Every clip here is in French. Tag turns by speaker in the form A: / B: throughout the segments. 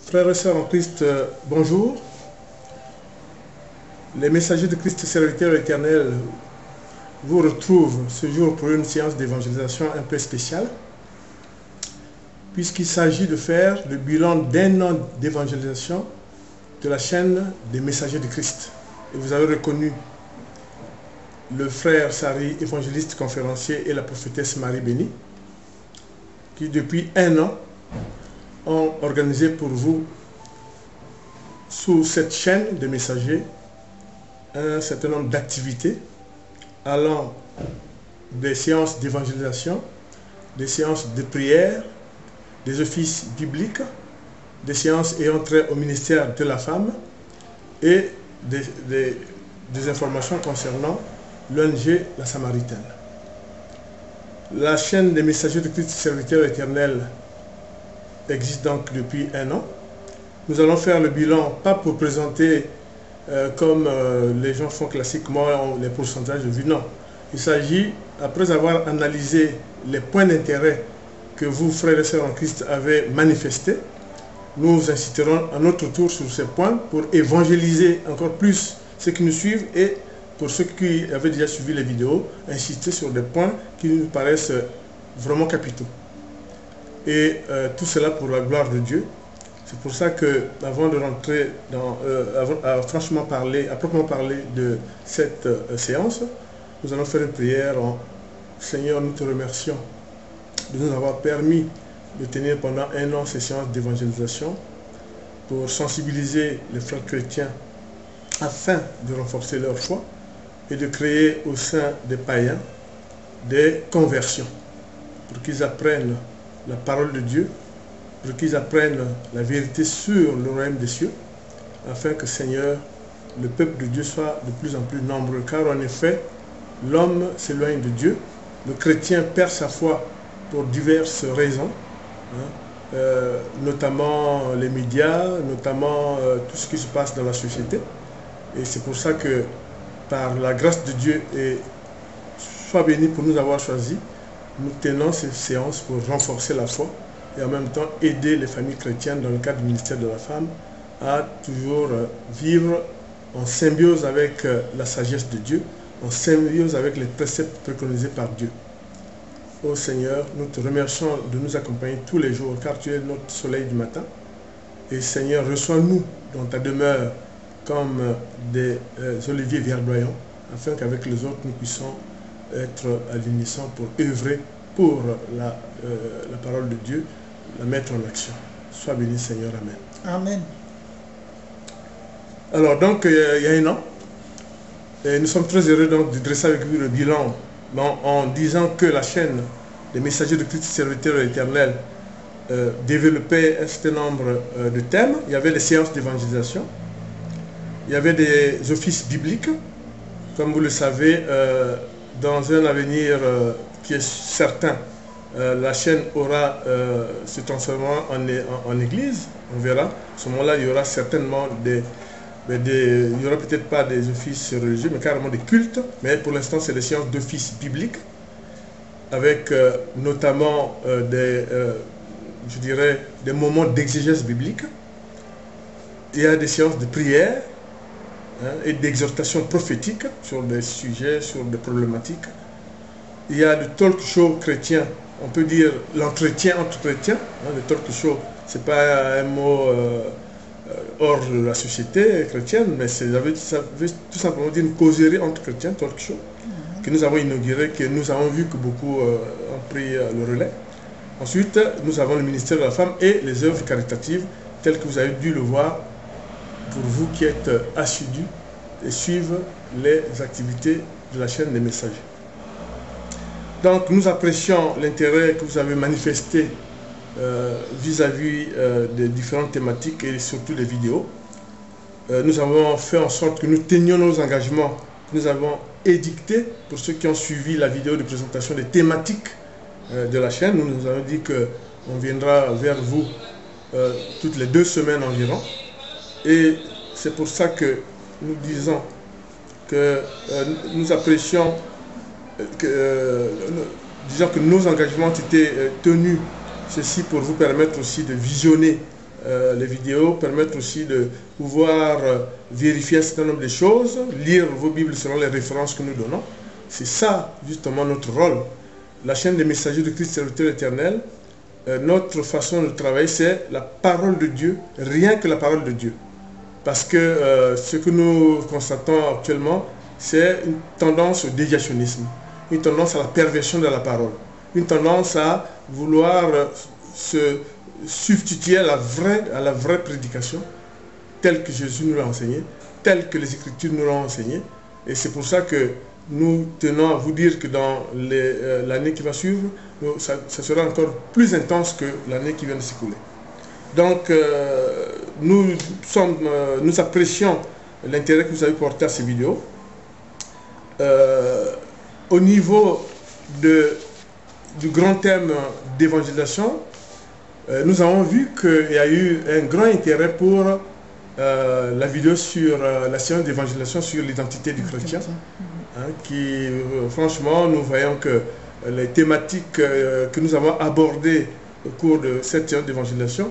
A: Frères et sœurs en Christ, bonjour. Les messagers de Christ serviteur éternel vous retrouvent ce jour pour une séance d'évangélisation un peu spéciale, puisqu'il s'agit de faire le bilan d'un an d'évangélisation de la chaîne des messagers de Christ. Et vous avez reconnu le frère Sari, évangéliste conférencier, et la prophétesse Marie Béni, qui depuis un an ont organisé pour vous, sous cette chaîne de messagers, un certain nombre d'activités allant des séances d'évangélisation, des séances de prière, des offices bibliques, des séances ayant trait au ministère de la femme et des informations concernant l'ONG La Samaritaine. La chaîne des messagers de Christ serviteur éternel existe donc depuis un an. Nous allons faire le bilan, pas pour présenter comme les gens font classiquement les pourcentages de vues, non. Il s'agit, après avoir analysé les points d'intérêt que vous, frères et sœurs en Christ, avez manifestés, nous vous inciterons à notre tour sur ces points pour évangéliser encore plus ceux qui nous suivent et pour ceux qui avaient déjà suivi les vidéos, insister sur des points qui nous paraissent vraiment capitaux. Et tout cela pour la gloire de Dieu. C'est pour ça que, avant de rentrer à proprement parler de cette séance, nous allons faire une prière en Seigneur, nous te remercions de nous avoir permis de tenir pendant un an ces séances d'évangélisation pour sensibiliser les frères chrétiens afin de renforcer leur foi et de créer au sein des païens des conversions pour qu'ils apprennent la parole de Dieu, pour qu'ils apprennent la vérité sur le royaume des cieux, afin que, Seigneur, le peuple de Dieu soit de plus en plus nombreux. Car en effet, l'homme s'éloigne de Dieu, le chrétien perd sa foi pour diverses raisons, notamment les médias, notamment tout ce qui se passe dans la société. Et c'est pour ça que, par la grâce de Dieu, et sois béni pour nous avoir choisis, nous tenons ces séances pour renforcer la foi et en même temps aider les familles chrétiennes dans le cadre du ministère de la femme à toujours vivre en symbiose avec la sagesse de Dieu, en symbiose avec les préceptes préconisés par Dieu. Ô Seigneur, nous te remercions de nous accompagner tous les jours car tu es notre soleil du matin. Et Seigneur, reçois-nous dans ta demeure comme des oliviers verdoyants afin qu'avec les autres nous puissions être à l'unisson pour œuvrer pour la parole de Dieu, la mettre en action. Sois béni Seigneur, Amen.
B: Amen.
A: Alors donc il y a un an, et nous sommes très heureux donc de dresser avec vous le bilan en disant que la chaîne des messagers de Christ serviteur éternel développait un certain nombre de thèmes. Il y avait des séances d'évangélisation, il y avait des offices bibliques, comme vous le savez, dans un avenir qui est certain, la chaîne aura se transformera en église, on verra. À ce moment-là, il y aura certainement il n'y aura peut-être pas des offices religieux, mais carrément des cultes. Mais pour l'instant, c'est des séances d'offices bibliques, avec notamment je dirais, des moments d'exégèse biblique. Il y a des séances de prière et d'exhortation prophétique sur des sujets, sur des problématiques. Il y a le talk show chrétien, on peut dire l'entretien entre chrétiens. Le talk show, ce n'est pas un mot hors de la société chrétienne, mais ça veut tout simplement dire une causerie entre chrétiens, talk show, que nous avons inauguré, que nous avons vu que beaucoup ont pris le relais. Ensuite, nous avons le ministère de la femme et les œuvres caritatives, telles que vous avez dû le voir, pour vous qui êtes assidus et suivez les activités de la chaîne des messagers. Donc nous apprécions l'intérêt que vous avez manifesté vis-à-vis des différentes thématiques et surtout des vidéos. Nous avons fait en sorte que nous tenions nos engagements. Nous avons édicté, pour ceux qui ont suivi la vidéo de présentation des thématiques de la chaîne, nous avons dit qu'on viendra vers vous toutes les 2 semaines environ. Et c'est pour ça que nous disons que nous apprécions disons que nos engagements ont été tenus, ceci pour vous permettre aussi de visionner les vidéos permettent aussi de pouvoir vérifier un certain nombre de choses, lire vos Bibles selon les références que nous donnons. C'est ça, justement, notre rôle. La chaîne des messagers de Christ Serviteur éternel, notre façon de travailler, c'est la parole de Dieu, rien que la parole de Dieu. Parce que ce que nous constatons actuellement, c'est une tendance au déviationnisme, une tendance à la perversion de la parole, une tendance à vouloir se substituer à la vraie prédication, telle que Jésus nous l'a enseigné, telle que les Écritures nous l'ont enseigné. Et c'est pour ça que nous tenons à vous dire que dans l'année qui va suivre, ça sera encore plus intense que l'année qui vient de s'écouler. Donc, nous apprécions l'intérêt que vous avez porté à ces vidéos. Au niveau du grand thème d'évangélisation, nous avons vu qu'il y a eu un grand intérêt pour la vidéo sur la séance d'évangélisation sur l'identité du chrétien, qui, franchement, nous voyons que les thématiques que nous avons abordées au cours de cette séance d'évangélisation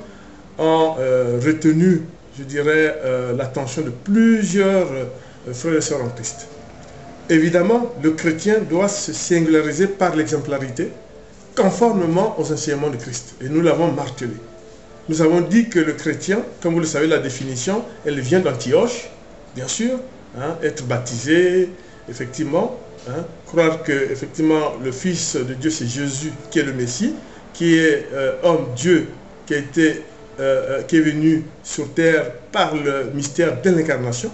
A: ont retenu, je dirais, l'attention de plusieurs frères et sœurs en Christ. Évidemment, le chrétien doit se singulariser par l'exemplarité, conformément aux enseignements de Christ. Et nous l'avons martelé. Nous avons dit que le chrétien, comme vous le savez, la définition, elle vient d'Antioche, bien sûr, être baptisé, effectivement, croire que effectivement le Fils de Dieu, c'est Jésus qui est le Messie, qui est homme Dieu, qui est venu sur terre par le mystère de l'incarnation,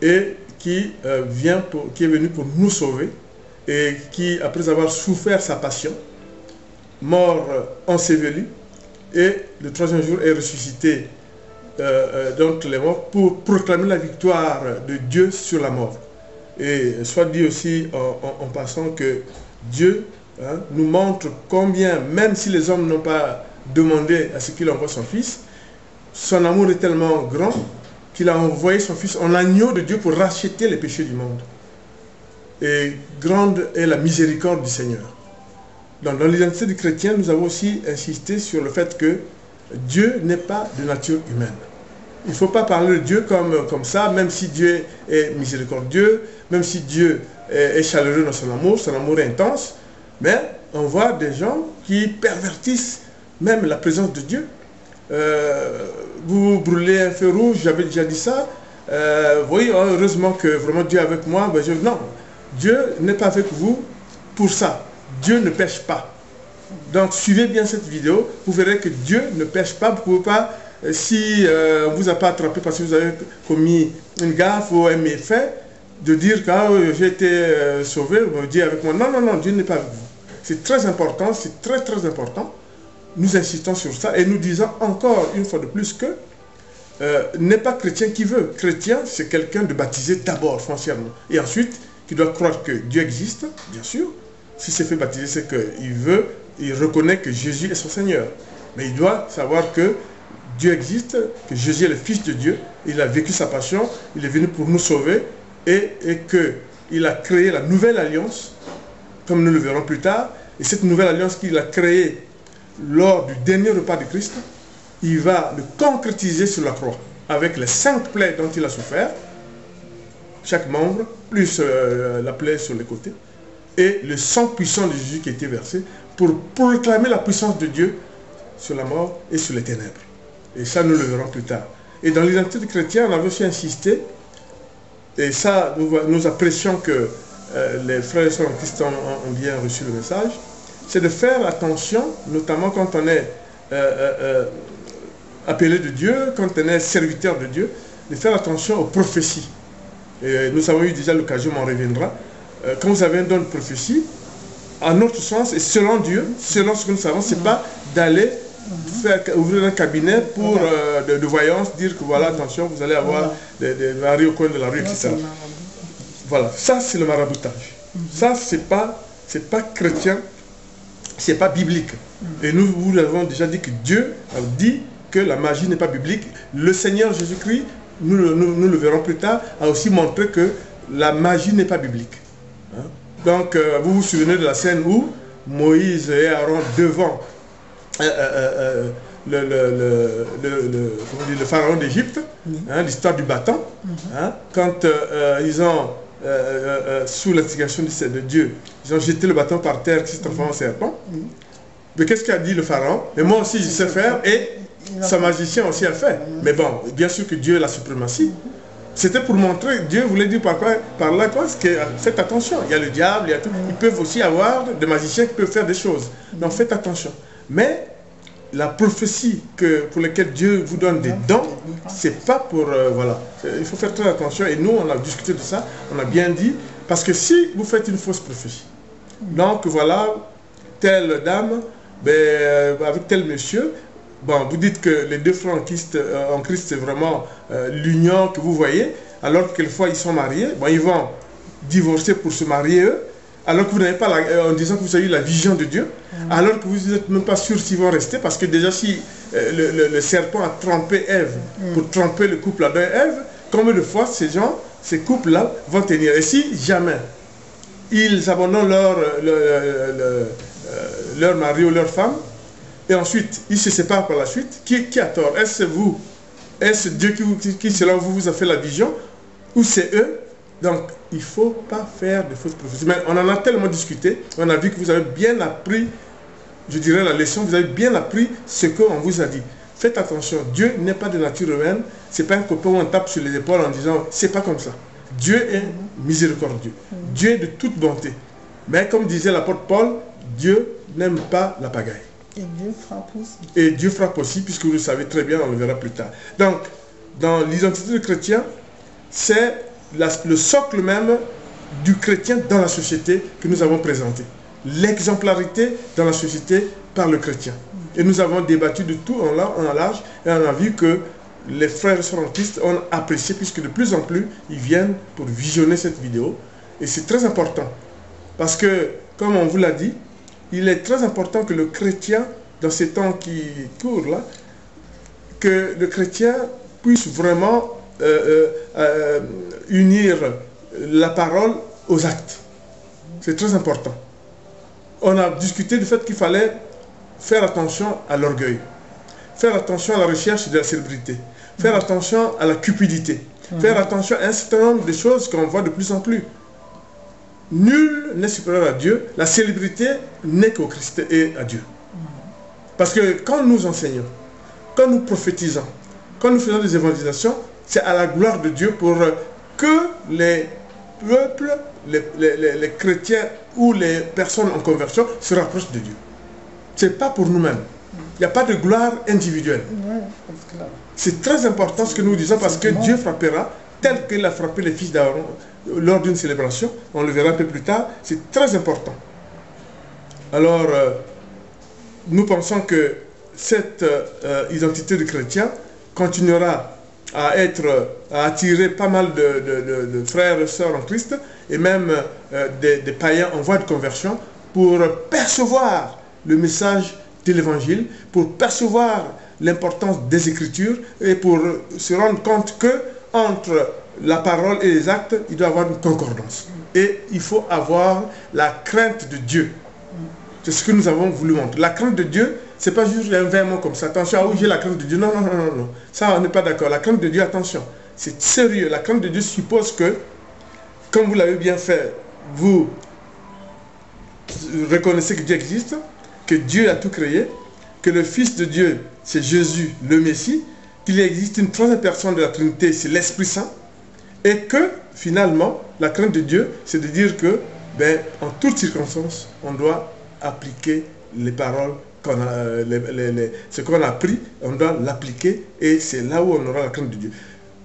A: et qui est venu pour nous sauver, et qui, après avoir souffert sa passion, mort enseveli, et le troisième jour est ressuscité d'entre les morts pour proclamer la victoire de Dieu sur la mort. Et soit dit aussi en passant que Dieu nous montre combien, même si les hommes n'ont pas demandé à ce qu'il envoie son Fils, son amour est tellement grand qu'il a envoyé son Fils en agneau de Dieu pour racheter les péchés du monde. Et grande est la miséricorde du Seigneur. Donc, dans l'identité du chrétien, nous avons aussi insisté sur le fait que Dieu n'est pas de nature humaine. Il ne faut pas parler de Dieu comme ça, même si Dieu est miséricordieux, même si Dieu est chaleureux dans son amour est intense, mais on voit des gens qui pervertissent même la présence de Dieu. Vous brûlez un feu rouge, j'avais déjà dit ça, oui, heureusement que vraiment Dieu est avec moi, non, Dieu n'est pas avec vous pour ça. Dieu ne pêche pas. Donc, suivez bien cette vidéo. Vous verrez que Dieu ne pêche pas. Vous ne pouvez pas, si on ne vous a pas attrapé parce que vous avez commis une gaffe ou un méfait, de dire que j'ai été sauvé, Dieu est avec moi. Non, non, non, Dieu n'est pas avec vous. C'est très important, c'est très, très important. Nous insistons sur ça et nous disons encore une fois de plus que n'est pas chrétien qui veut. Chrétien, c'est quelqu'un de baptisé d'abord, foncièrement. Et ensuite, qui doit croire que Dieu existe, bien sûr. Si c'est fait baptiser, c'est qu'il reconnaît que Jésus est son Seigneur. Mais il doit savoir que Dieu existe, que Jésus est le Fils de Dieu, il a vécu sa passion, il est venu pour nous sauver, et qu'il a créé la nouvelle alliance, comme nous le verrons plus tard, et cette nouvelle alliance qu'il a créée lors du dernier repas de Christ, il va le concrétiser sur la croix, avec les 5 plaies dont il a souffert, chaque membre, plus la plaie sur les côtés, et le sang puissant de Jésus qui a été versé pour proclamer la puissance de Dieu sur la mort et sur les ténèbres. Et ça, nous le verrons plus tard. Et dans l'identité du chrétien, on avait aussi insisté, et ça, nous apprécions que les frères et sœurs en Christ ont bien reçu le message, c'est de faire attention, notamment quand on est appelé de Dieu, quand on est serviteur de Dieu, de faire attention aux prophéties. Et nous avons eu déjà l'occasion, on en reviendra. Quand vous avez un don de prophétie, à notre sens et selon Dieu, selon ce que nous savons, ce n'est pas d'aller ouvrir un cabinet pour de voyance, dire que voilà, attention, vous allez avoir des maris au coin de la rue, etc. Voilà, ça c'est le maraboutage. Ça, c'est pas chrétien, c'est pas biblique. Et nous vous l'avons déjà dit que Dieu a dit que la magie n'est pas biblique. Le Seigneur Jésus-Christ, nous le verrons plus tard, a aussi montré que la magie n'est pas biblique. Donc, vous vous souvenez de la scène où Moïse et Aaron devant le pharaon d'Égypte, hein, l'histoire du bâton, hein, quand ils ont, sous l'instigation de Dieu, ils ont jeté le bâton par terre qui s'est transformé en serpent. Mais qu'est-ce qu'a dit le pharaon? Mais moi aussi je sais faire, et son magicien aussi a fait. Mais bon, bien sûr que Dieu a la suprématie. C'était pour montrer, Dieu voulait dire par là quoi, que faites attention, il y a le diable, il y a tout. Ils peuvent aussi avoir des magiciens qui peuvent faire des choses. Donc faites attention. Mais la prophétie pour laquelle Dieu vous donne des dons, c'est pas pour... voilà. Il faut faire très attention. Et nous, on a discuté de ça, on a bien dit, parce que si vous faites une fausse prophétie, donc voilà, telle dame, ben, avec tel monsieur, bon, vous dites que les deux frères en Christ, c'est vraiment l'union que vous voyez, alors que quelquefois ils sont mariés, bon, ils vont divorcer pour se marier eux, alors que vous n'avez pas, en disant que vous avez eu la vision de Dieu, alors que vous n'êtes même pas sûr s'ils vont rester, parce que déjà si le serpent a trompé Ève pour tromper le couple Adam et Ève, combien de fois ces couples-là vont tenir? Et si jamais ils abandonnent leur mari ou leur femme, et ensuite ils se séparent par la suite, qui a tort? Est-ce vous? Est-ce Dieu qui selon vous a fait la vision, ou c'est eux? Donc, il ne faut pas faire de fausses prophéties. Mais on en a tellement discuté, on a vu que vous avez bien appris, je dirais la leçon, vous avez bien appris ce qu'on vous a dit. Faites attention, Dieu n'est pas de nature humaine, ce n'est pas un copain où on tape sur les épaules en disant, c'est pas comme ça. Dieu est miséricordieux, Dieu est de toute bonté. Mais comme disait l'apôtre Paul, Dieu n'aime pas la pagaille.
B: Et Dieu frappe aussi.
A: Et Dieu frappe aussi, puisque vous le savez très bien, on le verra plus tard. Donc, dans l'identité du chrétien, c'est le socle même du chrétien dans la société que nous avons présenté. L'exemplarité dans la société par le chrétien. Et nous avons débattu de tout en large, et on a vu que les frères et sœurs en Christ ont apprécié, puisque de plus en plus, ils viennent pour visionner cette vidéo. Et c'est très important. Parce que, comme on vous l'a dit, il est très important que le chrétien, dans ces temps qui courent là, que le chrétien puisse vraiment unir la parole aux actes. C'est très important. On a discuté du fait qu'il fallait faire attention à l'orgueil, faire attention à la recherche de la célébrité, faire attention à la cupidité, faire attention à un certain nombre de choses qu'on voit de plus en plus. Nul n'est supérieur à Dieu, la célébrité n'est qu'au Christ et à Dieu. Parce que quand nous enseignons, quand nous prophétisons, quand nous faisons des évangélisations, c'est à la gloire de Dieu pour que les peuples, les chrétiens ou les personnes en conversion se rapprochent de Dieu. Ce n'est pas pour nous-mêmes. Il n'y a pas de gloire individuelle. C'est très important ce que nous disons, parce que Dieu frappera tel qu'il a frappé les fils d'Aaron lors d'une célébration. On le verra un peu plus tard. C'est très important. Alors, nous pensons que cette identité de chrétien continuera à attirer pas mal de frères et sœurs en Christ, et même des païens en voie de conversion, pour percevoir le message de l'évangile, pour percevoir l'importance des Écritures, et pour se rendre compte que entre la parole et les actes, il doit y avoir une concordance. Et il faut avoir la crainte de Dieu. C'est ce que nous avons voulu montrer. La crainte de Dieu, ce n'est pas juste un vain mot comme ça. Attention, ah oui, j'ai la crainte de Dieu. Non, non, non, non, non. Ça, on n'est pas d'accord. La crainte de Dieu, attention, c'est sérieux. La crainte de Dieu suppose que, comme vous l'avez bien fait, vous reconnaissez que Dieu existe, que Dieu a tout créé, que le Fils de Dieu, c'est Jésus, le Messie, qu'il existe une troisième personne de la Trinité, c'est l'Esprit Saint, et que, finalement, la crainte de Dieu, c'est de dire que, en toutes circonstances, on doit appliquer les paroles ce qu'on a appris, on doit l'appliquer, et c'est là où on aura la crainte de Dieu.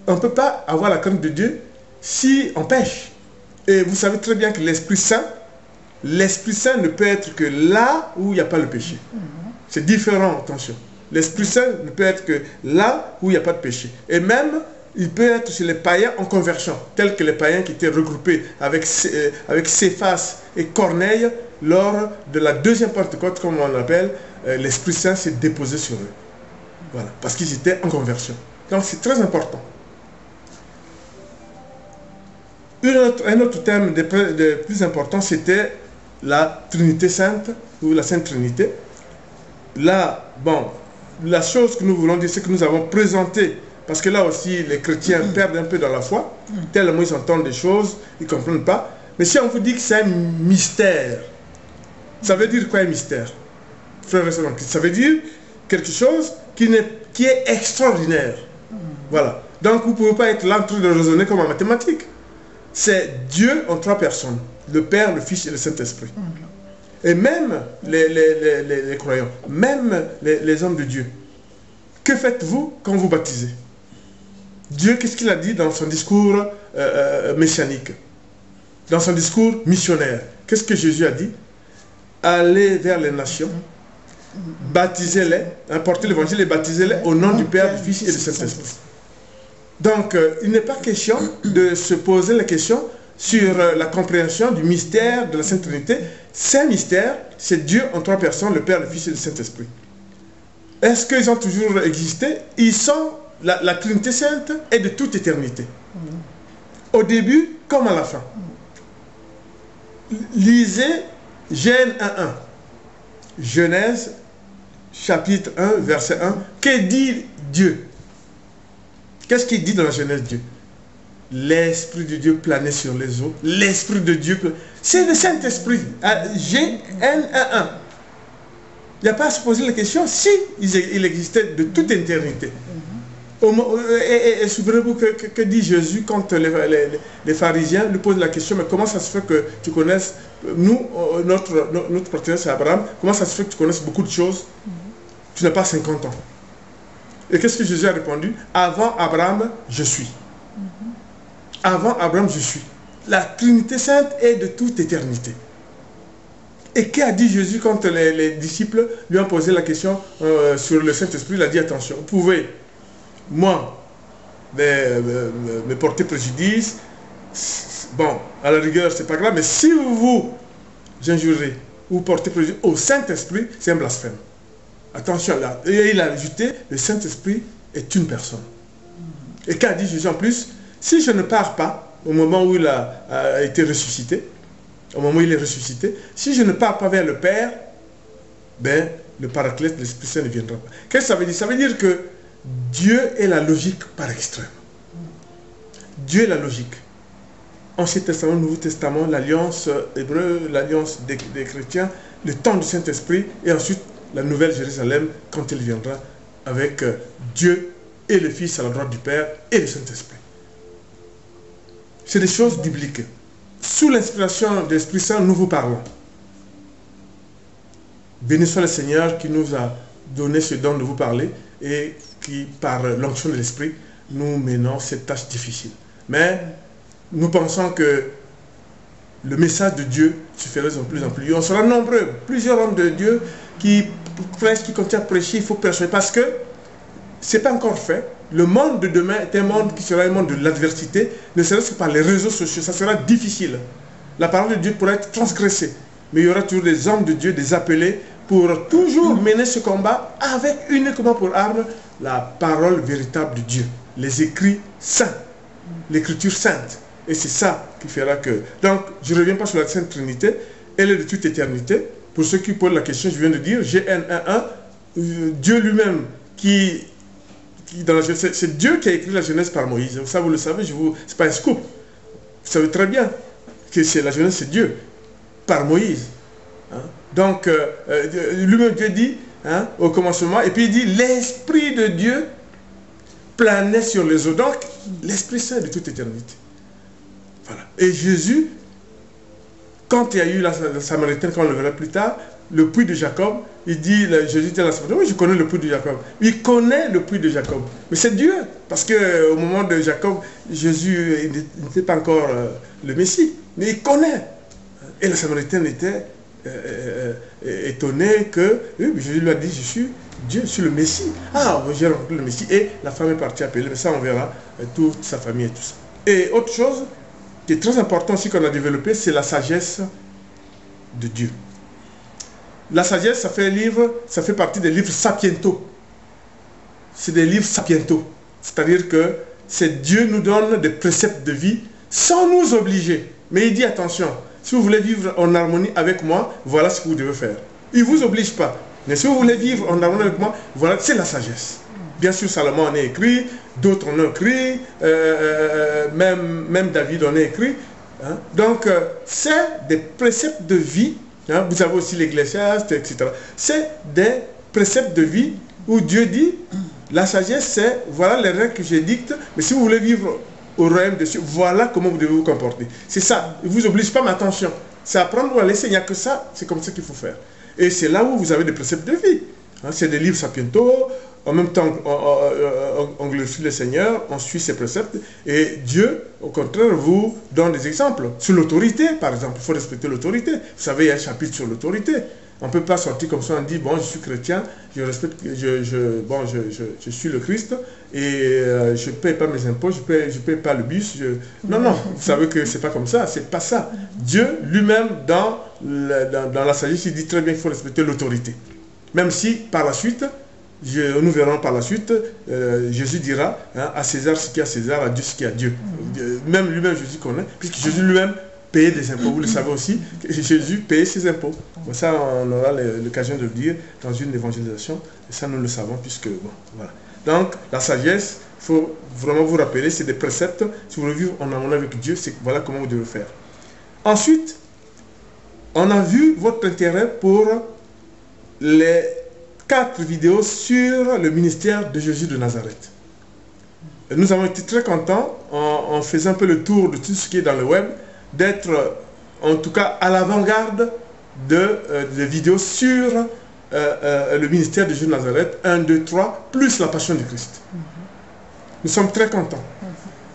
A: On ne peut pas avoir la crainte de Dieu si on pêche. Et vous savez très bien que l'Esprit Saint ne peut être que là où il n'y a pas le péché. C'est différent, attention. L'Esprit Saint ne peut être que là où il n'y a pas de péché. Et même, il peut être chez les païens en conversion, tels que les païens qui étaient regroupés avec Céphas et Corneille lors de la deuxième Pentecôte, comme on l'appelle. L'Esprit Saint s'est déposé sur eux. Voilà, parce qu'ils étaient en conversion. Donc c'est très important. Un autre thème de plus important, c'était la Trinité Sainte, ou la Sainte Trinité. là, bon, la chose que nous voulons dire, c'est que nous avons présenté, parce que là aussi, les chrétiens perdent un peu dans la foi, tellement ils entendent des choses, ils ne comprennent pas. Mais si on vous dit que c'est un mystère, ça veut dire quoi un mystère? Frères et sœurs, ça veut dire quelque chose qui est extraordinaire. Voilà. Donc vous ne pouvez pas être là en train de raisonner comme en mathématiques. C'est Dieu en trois personnes, le Père, le Fils et le Saint-Esprit. Et même les croyants, même les hommes de Dieu, que faites-vous quand vous baptisez? Dieu, qu'est-ce qu'il a dit dans son discours messianique, dans son discours missionnaire? Qu'est-ce que Jésus a dit? Allez vers les nations, baptisez-les, apportez l'évangile et baptisez-les au nom du Père, du Fils et du Saint-Esprit. Donc, il n'est pas question de se poser la question sur la compréhension du mystère de la Sainte Trinité. C'est un mystère, c'est Dieu en trois personnes, le Père, le Fils et le Saint-Esprit. Est-ce qu'ils ont toujours existé? Ils sont, la Trinité Sainte est de toute éternité. Au début comme à la fin. Lisez Genèse 1.1. Genèse, chapitre 1, verset 1. Que dit Dieu? Qu'est-ce qu'il dit dans la Genèse Dieu? L'Esprit de Dieu planait sur les eaux. L'Esprit de Dieu planait. C'est le Saint-Esprit. Genèse 1.1. Il n'y a pas à se poser la question si il existait de toute éternité. Et souvenez-vous que dit Jésus quand les pharisiens lui posent la question, mais comment ça se fait que tu connaisses, nous, notre partenaire c'est Abraham, comment ça se fait que tu connaisses beaucoup de choses? Tu n'as pas 50 ans. Et qu'est-ce que Jésus a répondu? Avant Abraham, je suis. Avant Abraham, je suis. La Trinité Sainte est de toute éternité. Et qu'a dit Jésus quand les disciples lui ont posé la question sur le Saint-Esprit? Il a dit, attention, vous pouvez, moi, me porter préjudice. Bon, à la rigueur, c'est pas grave, mais si vous injurez ou portez préjudice au Saint-Esprit, c'est un blasphème. Attention là. Et il a ajouté, le Saint-Esprit est une personne. Et qu'a dit Jésus en plus? Si je ne pars pas, au moment où il a été ressuscité, au moment où il est ressuscité, si je ne pars pas vers le Père, ben, le Paraclète, l'Esprit Saint ne viendra pas. Qu'est-ce que ça veut dire? Ça veut dire que Dieu est la logique par extrême. Dieu est la logique. Ancien Testament, Nouveau Testament, l'alliance hébreu, l'alliance des chrétiens, le temps du Saint-Esprit, et ensuite la nouvelle Jérusalem, quand il viendra avec Dieu et le Fils à la droite du Père et le Saint-Esprit. C'est des choses bibliques. Sous l'inspiration de l'Esprit Saint, nous vous parlons. Béni soit le Seigneur qui nous a donné ce don de vous parler et qui, par l'onction de l'Esprit, nous menons cette tâche difficile. Mais nous pensons que le message de Dieu se ferait de plus en plus. On sera nombreux, plusieurs hommes de Dieu qui prêchent, qui continuent à prêcher, il faut persuader, parce que ce n'est pas encore fait. Le monde de demain est un monde qui sera un monde de l'adversité, ne serait-ce que par les réseaux sociaux, ça sera difficile. La parole de Dieu pourra être transgressée, mais il y aura toujours des hommes de Dieu, des appelés, pour toujours mener ce combat avec uniquement pour arme la parole véritable de Dieu, les écrits saints, l'écriture sainte. Et c'est ça qui fera que... Donc, je ne reviens pas sur la Sainte Trinité, elle est de toute éternité. Pour ceux qui posent la question, je viens de dire, GN11, Dieu lui-même c'est Dieu qui a écrit la Genèse par Moïse. Ça, vous le savez, c'est pas un scoop. Vous savez très bien que la Genèse, c'est Dieu, par Moïse. Hein? Donc, lui-même, Dieu dit, hein, au commencement, et puis il dit, l'Esprit de Dieu planait sur les eaux. Donc, l'Esprit Saint de toute éternité. Voilà. Et Jésus, quand il y a eu la Samaritaine, quand on le verra plus tard, le puits de Jacob, il dit, Jésus dit à la Samaritaine, oui, je connais le puits de Jacob. Il connaît le puits de Jacob. Mais c'est Dieu, parce qu'au moment de Jacob, Jésus n'était pas encore le Messie, mais il connaît. Et la Samaritaine était étonnée que Jésus lui a dit, je suis Dieu, je suis le Messie. Ah, j'ai rencontré le Messie. Et la femme est partie appeler, mais ça on verra, toute sa famille et tout ça. Et autre chose qui est très important aussi qu'on a développé, c'est la sagesse de Dieu. La sagesse, ça fait partie des livres sapientaux. C'est des livres sapientaux. C'est-à-dire que c'est Dieu nous donne des préceptes de vie sans nous obliger. Mais il dit, attention, si vous voulez vivre en harmonie avec moi, voilà ce que vous devez faire. Il ne vous oblige pas. Mais si vous voulez vivre en harmonie avec moi, voilà, c'est la sagesse. Bien sûr, Salomon en a écrit, d'autres en ont écrit, même David en a écrit. Hein. Donc, c'est des préceptes de vie. Hein. Vous avez aussi l'Ecclésiaste, etc. C'est des préceptes de vie où Dieu dit, la sagesse, c'est, voilà les règles que j'édicte, mais si vous voulez vivre au royaume de Dieu, voilà comment vous devez vous comporter. C'est ça. Il ne vous oblige pas, mais attention. C'est apprendre ou à laisser, il n'y a que ça, c'est comme ça qu'il faut faire. Et c'est là où vous avez des préceptes de vie. Hein. C'est des livres Sapiento. En même temps, on glorifie le Seigneur, on suit ses préceptes, et Dieu, au contraire, vous donne des exemples. Sur l'autorité, par exemple, il faut respecter l'autorité. Vous savez, il y a un chapitre sur l'autorité. On ne peut pas sortir comme ça, on dit, bon, je suis chrétien, je respecte, je suis le Christ, et je ne paye pas mes impôts, je ne paye pas le bus. Non, non, vous savez que ce n'est pas comme ça, c'est pas ça. Dieu, lui-même, dans la sagesse, il dit très bien qu'il faut respecter l'autorité. Même si, par la suite, nous verrons par la suite, Jésus dira, hein, à César ce qui est à César, à Dieu ce qui est à Dieu. Même lui-même, Jésus connaît, puisque Jésus lui-même payait des impôts. Vous le savez aussi, que Jésus payait ses impôts. Bon, ça, on aura l'occasion de le dire dans une évangélisation, et ça, nous le savons, puisque, bon, voilà. Donc, la sagesse, il faut vraiment vous rappeler, c'est des préceptes. Si vous voulez vivre en harmonie avec Dieu, c'est voilà comment vous devez faire. Ensuite, on a vu votre intérêt pour les 4 vidéos sur le ministère de Jésus de Nazareth. Et nous avons été très contents, en faisant un peu le tour de tout ce qui est dans le web, d'être en tout cas à l'avant-garde de vidéos sur le ministère de Jésus de Nazareth, 1, 2, 3, plus la passion du Christ. Nous sommes très contents.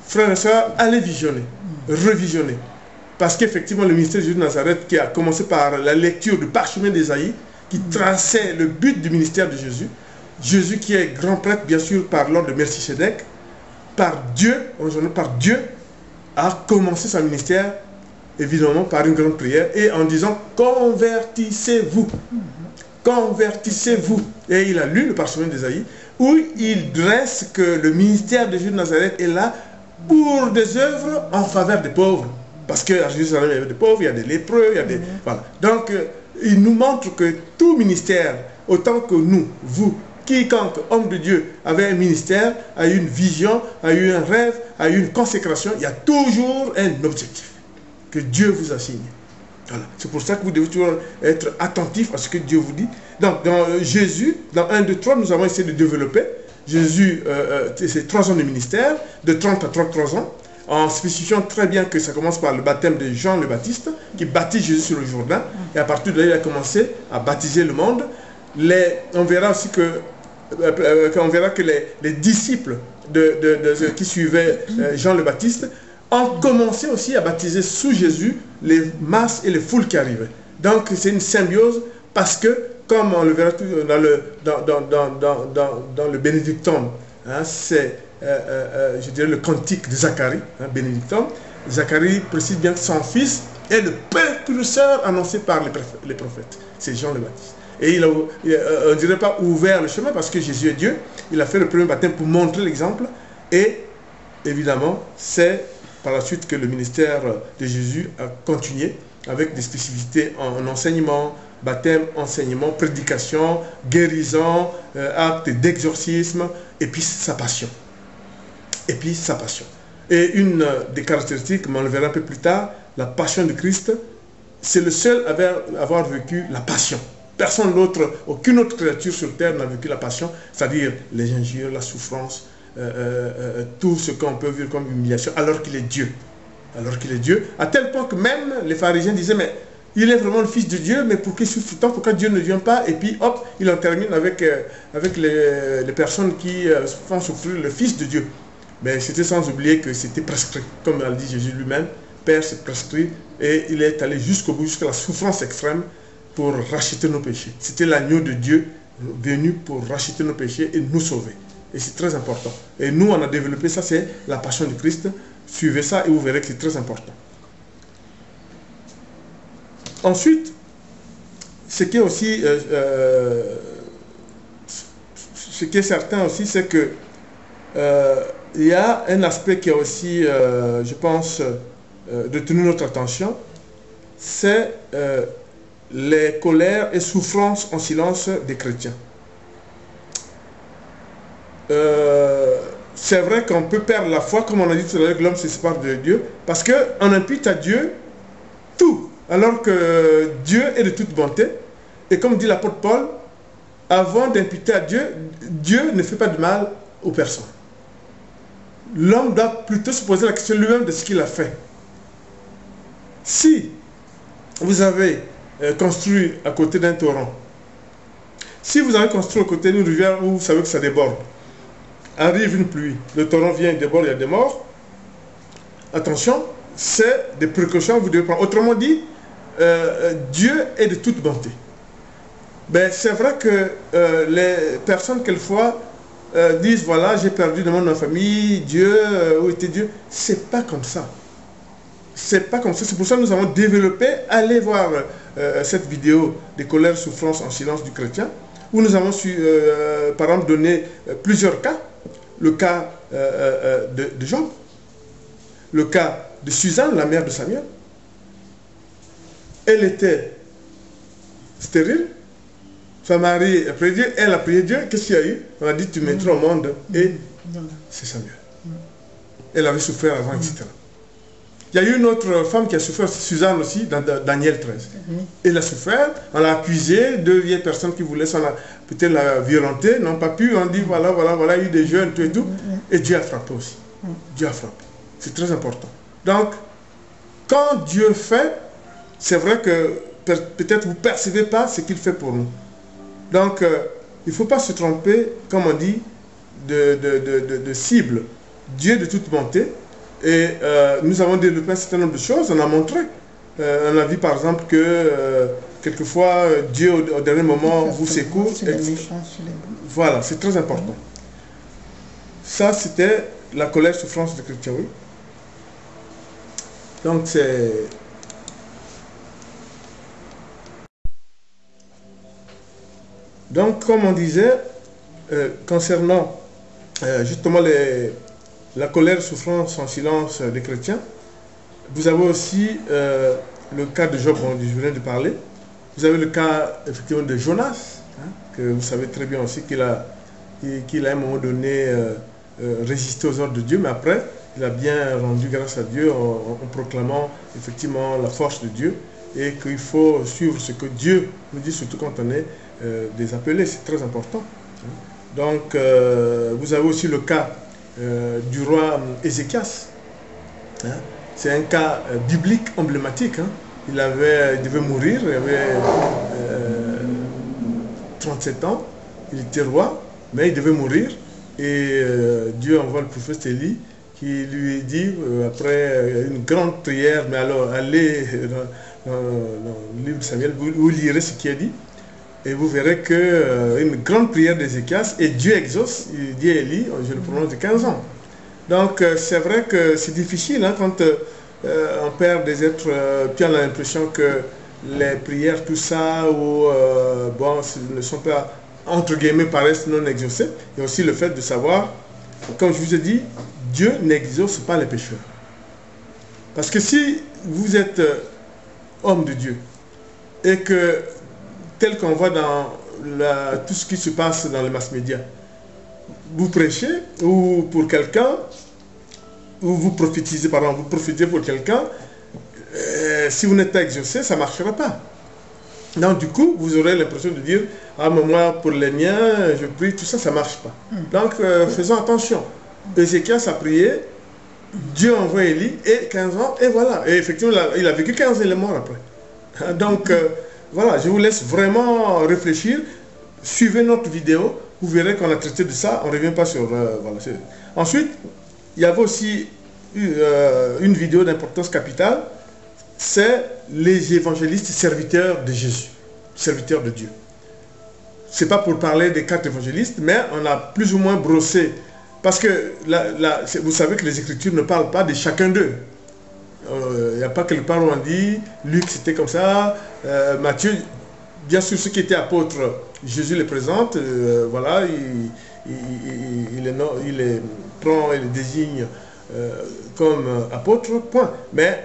A: Frères et sœurs, allez visionner, revisionner. Parce qu'effectivement, le ministère de Jésus de Nazareth, qui a commencé par la lecture du parchemin d'Ésaïe, qui traçait le but du ministère de Jésus. Jésus qui est grand prêtre, bien sûr, par l'ordre de Melchisédek, par Dieu, a commencé son ministère, évidemment, par une grande prière, et en disant, convertissez-vous. Convertissez-vous. Et il a lu le parchemin d'Ésaïe, où il dresse que le ministère de Jésus de Nazareth est là pour des œuvres en faveur des pauvres. Parce qu'à Jérusalem, il y avait des pauvres, il y a des lépreux, il y a des... Voilà. Donc, il nous montre que tout ministère, autant que nous, vous, quiconque homme de Dieu avait un ministère, a eu une vision, a eu un rêve, a eu une consécration, il y a toujours un objectif que Dieu vous assigne. Voilà. C'est pour ça que vous devez toujours être attentif à ce que Dieu vous dit. Donc, dans Jésus, dans 1, 2, 3, nous avons essayé de développer. Jésus, c'est 3 ans de ministère, de 30 à 33 ans. En spécifiant très bien que ça commence par le baptême de Jean le Baptiste, qui baptise Jésus sur le Jourdain, et à partir de là, il a commencé à baptiser le monde. On verra aussi que, les disciples qui suivaient Jean le Baptiste ont commencé aussi à baptiser sous Jésus les masses et les foules qui arrivaient. Donc c'est une symbiose, parce que, comme on le verra dans le Bénédictum, hein, c'est je dirais le cantique de Zacharie, hein, Bénédictum. Zacharie précise bien que son fils est le précurseur annoncé par les prophètes. C'est Jean le Baptiste. Et on ne dirait pas ouvert le chemin, parce que Jésus est Dieu. Il a fait le premier baptême pour montrer l'exemple. Et évidemment, c'est par la suite que le ministère de Jésus a continué avec des spécificités en enseignement, baptême, enseignement, prédication, guérison, acte d'exorcisme, et puis sa passion. Et puis sa passion. Et une des caractéristiques, mais on le verra un peu plus tard, la passion de Christ, c'est le seul à avoir vécu la passion. Personne d'autre, aucune autre créature sur terre n'a vécu la passion, c'est-à-dire les injures, la souffrance, tout ce qu'on peut vivre comme humiliation, alors qu'il est Dieu. Alors qu'il est Dieu, à tel point que même les pharisiens disaient, mais il est vraiment le Fils de Dieu, mais pourquoi il souffre tant, pourquoi Dieu ne vient pas? Et puis hop, il en termine avec les personnes qui font souffrir le Fils de Dieu. Mais c'était sans oublier que c'était prescrit, comme a dit Jésus lui-même, Père, c'est prescrit, et il est allé jusqu'au bout, jusqu'à la souffrance extrême, pour racheter nos péchés. C'était l'agneau de Dieu venu pour racheter nos péchés et nous sauver. Et c'est très important. Et nous, on a développé ça, c'est la passion du Christ. Suivez ça et vous verrez que c'est très important. Ensuite, ce qui est aussi, ce qui est certain aussi, c'est que il y a un aspect qui a aussi, je pense, retenu notre attention, c'est les colères et souffrances en silence des chrétiens. C'est vrai qu'on peut perdre la foi, comme on a dit tout à l'heure, que l'homme se sépare de Dieu, parce qu'on impute à Dieu tout, alors que Dieu est de toute bonté. Et comme dit l'apôtre Paul, avant d'imputer à Dieu, Dieu ne fait pas de mal aux personnes. L'homme doit plutôt se poser la question lui-même de ce qu'il a fait. Si vous avez construit à côté d'un torrent, si vous avez construit à côté d'une rivière où vous savez que ça déborde, arrive une pluie, le torrent vient, il déborde, il y a des morts, attention, c'est des précautions que vous devez prendre. Autrement dit, Dieu est de toute bonté. Ben, c'est vrai que les personnes, quelquefois, disent, voilà, j'ai perdu dans ma famille, Dieu, où était Dieu? C'est pas comme ça. C'est pas comme ça. C'est pour ça que nous avons développé, allez voir cette vidéo des colères, souffrances en silence du chrétien, où nous avons su, par exemple, donner plusieurs cas. Le cas de Job, le cas de Suzanne, la mère de Samuel. Elle était stérile, son mari a prié Dieu, elle a prié Dieu, qu'est-ce qu'il y a eu? On a dit, tu mettras au monde, et c'est Samuel. Elle avait souffert avant, etc. Il y a eu une autre femme qui a souffert, Suzanne aussi, dans Daniel 13. Elle a souffert, on l'a accusé, deux vieilles personnes qui voulaient peut-être la violenter, n'ont pas pu, on dit voilà, il y a eu des jeunes, tout et tout, et Dieu a frappé aussi. Dieu a frappé. C'est très important. Donc, quand Dieu fait, c'est vrai que peut-être vous ne percevez pas ce qu'il fait pour nous. Donc, il ne faut pas se tromper, comme on dit, de cible. Dieu de toute bonté. Et nous avons développé un certain nombre de choses, on a montré. On a vu par exemple que quelquefois Dieu au dernier moment vous secoue. Voilà, c'est très important. Ça c'était la colère, souffrance de chrétien, oui. Donc c'est... Donc comme on disait, concernant justement la colère, souffrance en silence des chrétiens. Vous avez aussi le cas de Job, dont je viens de parler. Vous avez le cas effectivement de Jonas, hein, que vous savez très bien aussi qu'il a à un moment donné résisté aux ordres de Dieu, mais après, il a bien rendu grâce à Dieu en proclamant effectivement la force de Dieu et qu'il faut suivre ce que Dieu nous dit, surtout quand on est des appelés, c'est très important. Donc, vous avez aussi le cas du roi Ézéchias. Hein. C'est un cas biblique emblématique. Hein. Il devait mourir, il avait 37 ans, il était roi, mais il devait mourir. Et Dieu envoie le prophète Élie qui lui dit, après une grande prière, mais alors allez dans le livre de Samuel, vous lirez ce qu'il a dit. Et vous verrez qu'une grande prière d'Ézéchias, et Dieu exauce, il dit à Élie, je le prononce de 15 ans. Donc c'est vrai que c'est difficile hein, quand on perd des êtres, puis on a l'impression que les prières, tout ça, ou bon, ne sont pas, entre guillemets, paraissent non exaucées. Il y a aussi le fait de savoir, comme je vous ai dit, Dieu n'exauce pas les pécheurs. Parce que si vous êtes homme de Dieu, et que tel qu'on voit dans tout ce qui se passe dans les mass médias. Vous prêchez ou pour quelqu'un, ou vous prophétisez, pardon, vous prophétisez pour quelqu'un, si vous n'êtes pas exaucé, ça ne marchera pas. Donc du coup, vous aurez l'impression de dire, ah mais moi pour les miens, je prie, tout ça, ça ne marche pas. Donc faisons attention. Ézéchias a prié, Dieu envoie Élie, et 15 ans, et voilà. Et effectivement, il a vécu 15 ans, il est mort après. Donc... voilà, je vous laisse vraiment réfléchir. Suivez notre vidéo, vous verrez qu'on a traité de ça. On ne revient pas sur... voilà. Ensuite, il y avait aussi une vidéo d'importance capitale. C'est les évangélistes serviteurs de Jésus, serviteurs de Dieu. Ce n'est pas pour parler des 4 évangélistes, mais on a plus ou moins brossé. Parce que vous savez que les Écritures ne parlent pas de chacun d'eux. Il n'y a pas quelque part où on dit Luc c'était comme ça, Matthieu, bien sûr ceux qui étaient apôtres, Jésus les présente, voilà, il les prend et les désigne comme apôtres, point. Mais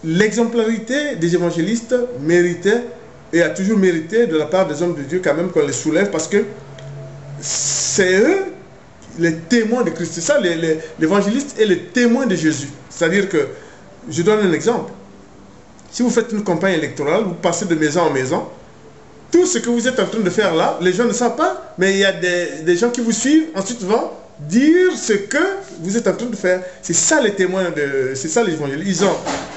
A: l'exemplarité des évangélistes méritait et a toujours mérité de la part des hommes de Dieu quand même qu'on les soulève, parce que c'est eux les témoins de Christ. C'est ça, l'évangéliste est le témoin de Jésus. C'est-à-dire que, je donne un exemple. Si vous faites une campagne électorale, vous passez de maison en maison, tout ce que vous êtes en train de faire là, les gens ne savent pas, mais il y a des gens qui vous suivent, ensuite vont dire ce que vous êtes en train de faire. C'est ça les témoins, c'est ça les évangélistes.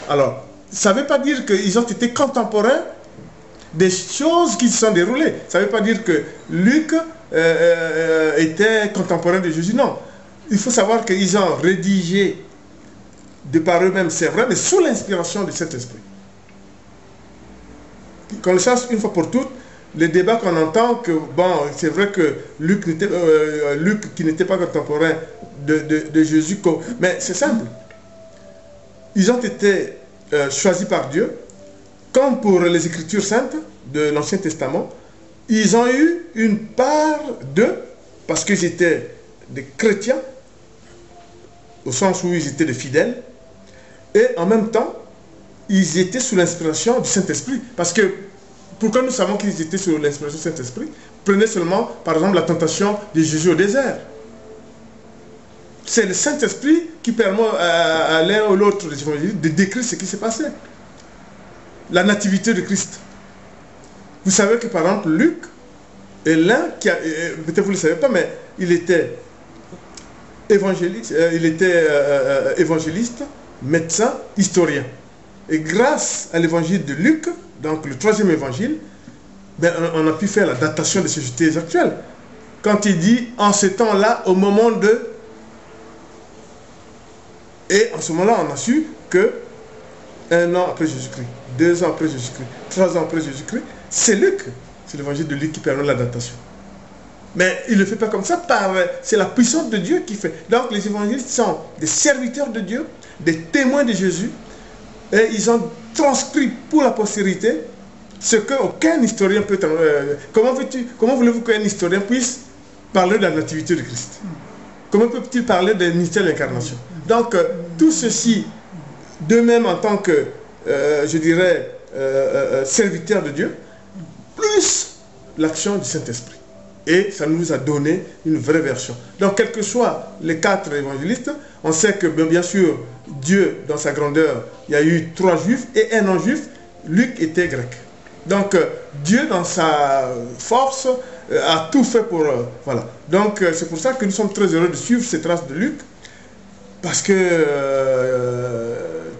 A: Alors, ça ne veut pas dire qu'ils ont été contemporains des choses qui se sont déroulées. Ça ne veut pas dire que Luc était contemporain de Jésus, non. Il faut savoir qu'ils ont rédigé de par eux-mêmes, c'est vrai, mais sous l'inspiration de cet esprit. Qu'on le sache une fois pour toutes, les débats qu'on entend, que bon, c'est vrai que Luc qui n'était pas contemporain de Jésus, mais c'est simple. Ils ont été choisis par Dieu, comme pour les Écritures saintes de l'Ancien Testament. Ils ont eu une part d'eux, parce qu'ils étaient des chrétiens, au sens où ils étaient des fidèles, et en même temps, ils étaient sous l'inspiration du Saint-Esprit. Parce que, pourquoi nous savons qu'ils étaient sous l'inspiration du Saint-Esprit? Prenez seulement, par exemple, la tentation de Jésus au désert. C'est le Saint-Esprit qui permet à l'un ou l'autre des évangélistes de décrire ce qui s'est passé. La nativité de Christ. Vous savez que, par exemple, Luc est l'un qui a, peut-être vous ne le savez pas, mais il était évangéliste, médecin, historien. Et grâce à l'évangile de Luc, donc le troisième évangile, ben, on a pu faire la datation de ces sociétés actuelles. Quand il dit, en ce temps-là, au moment de... Et en ce moment-là, on a su que 1 an après Jésus-Christ, 2 ans après Jésus-Christ, 3 ans après Jésus-Christ, c'est Luc. C'est l'évangile de Luc qui permet la datation. Mais il ne le fait pas comme ça, c'est la puissance de Dieu qui fait. Donc les évangélistes sont des serviteurs de Dieu, des témoins de Jésus, et ils ont transcrit pour la postérité ce qu'aucun historien peut... comment voulez-vous qu'un historien puisse parler de la nativité de Christ? Comment peut-il parler des mystères de l'incarnation? Donc tout ceci, d'eux-mêmes en tant que, je dirais, serviteurs de Dieu, plus l'action du Saint-Esprit. Et ça nous a donné une vraie version. Donc, quels que soient les 4 évangélistes, on sait que, bien sûr, Dieu, dans sa grandeur, il y a eu 3 juifs et 1 non-juif. Luc était grec. Donc, Dieu, dans sa force, a tout fait pour... voilà. Donc, c'est pour ça que nous sommes très heureux de suivre ces traces de Luc. Parce que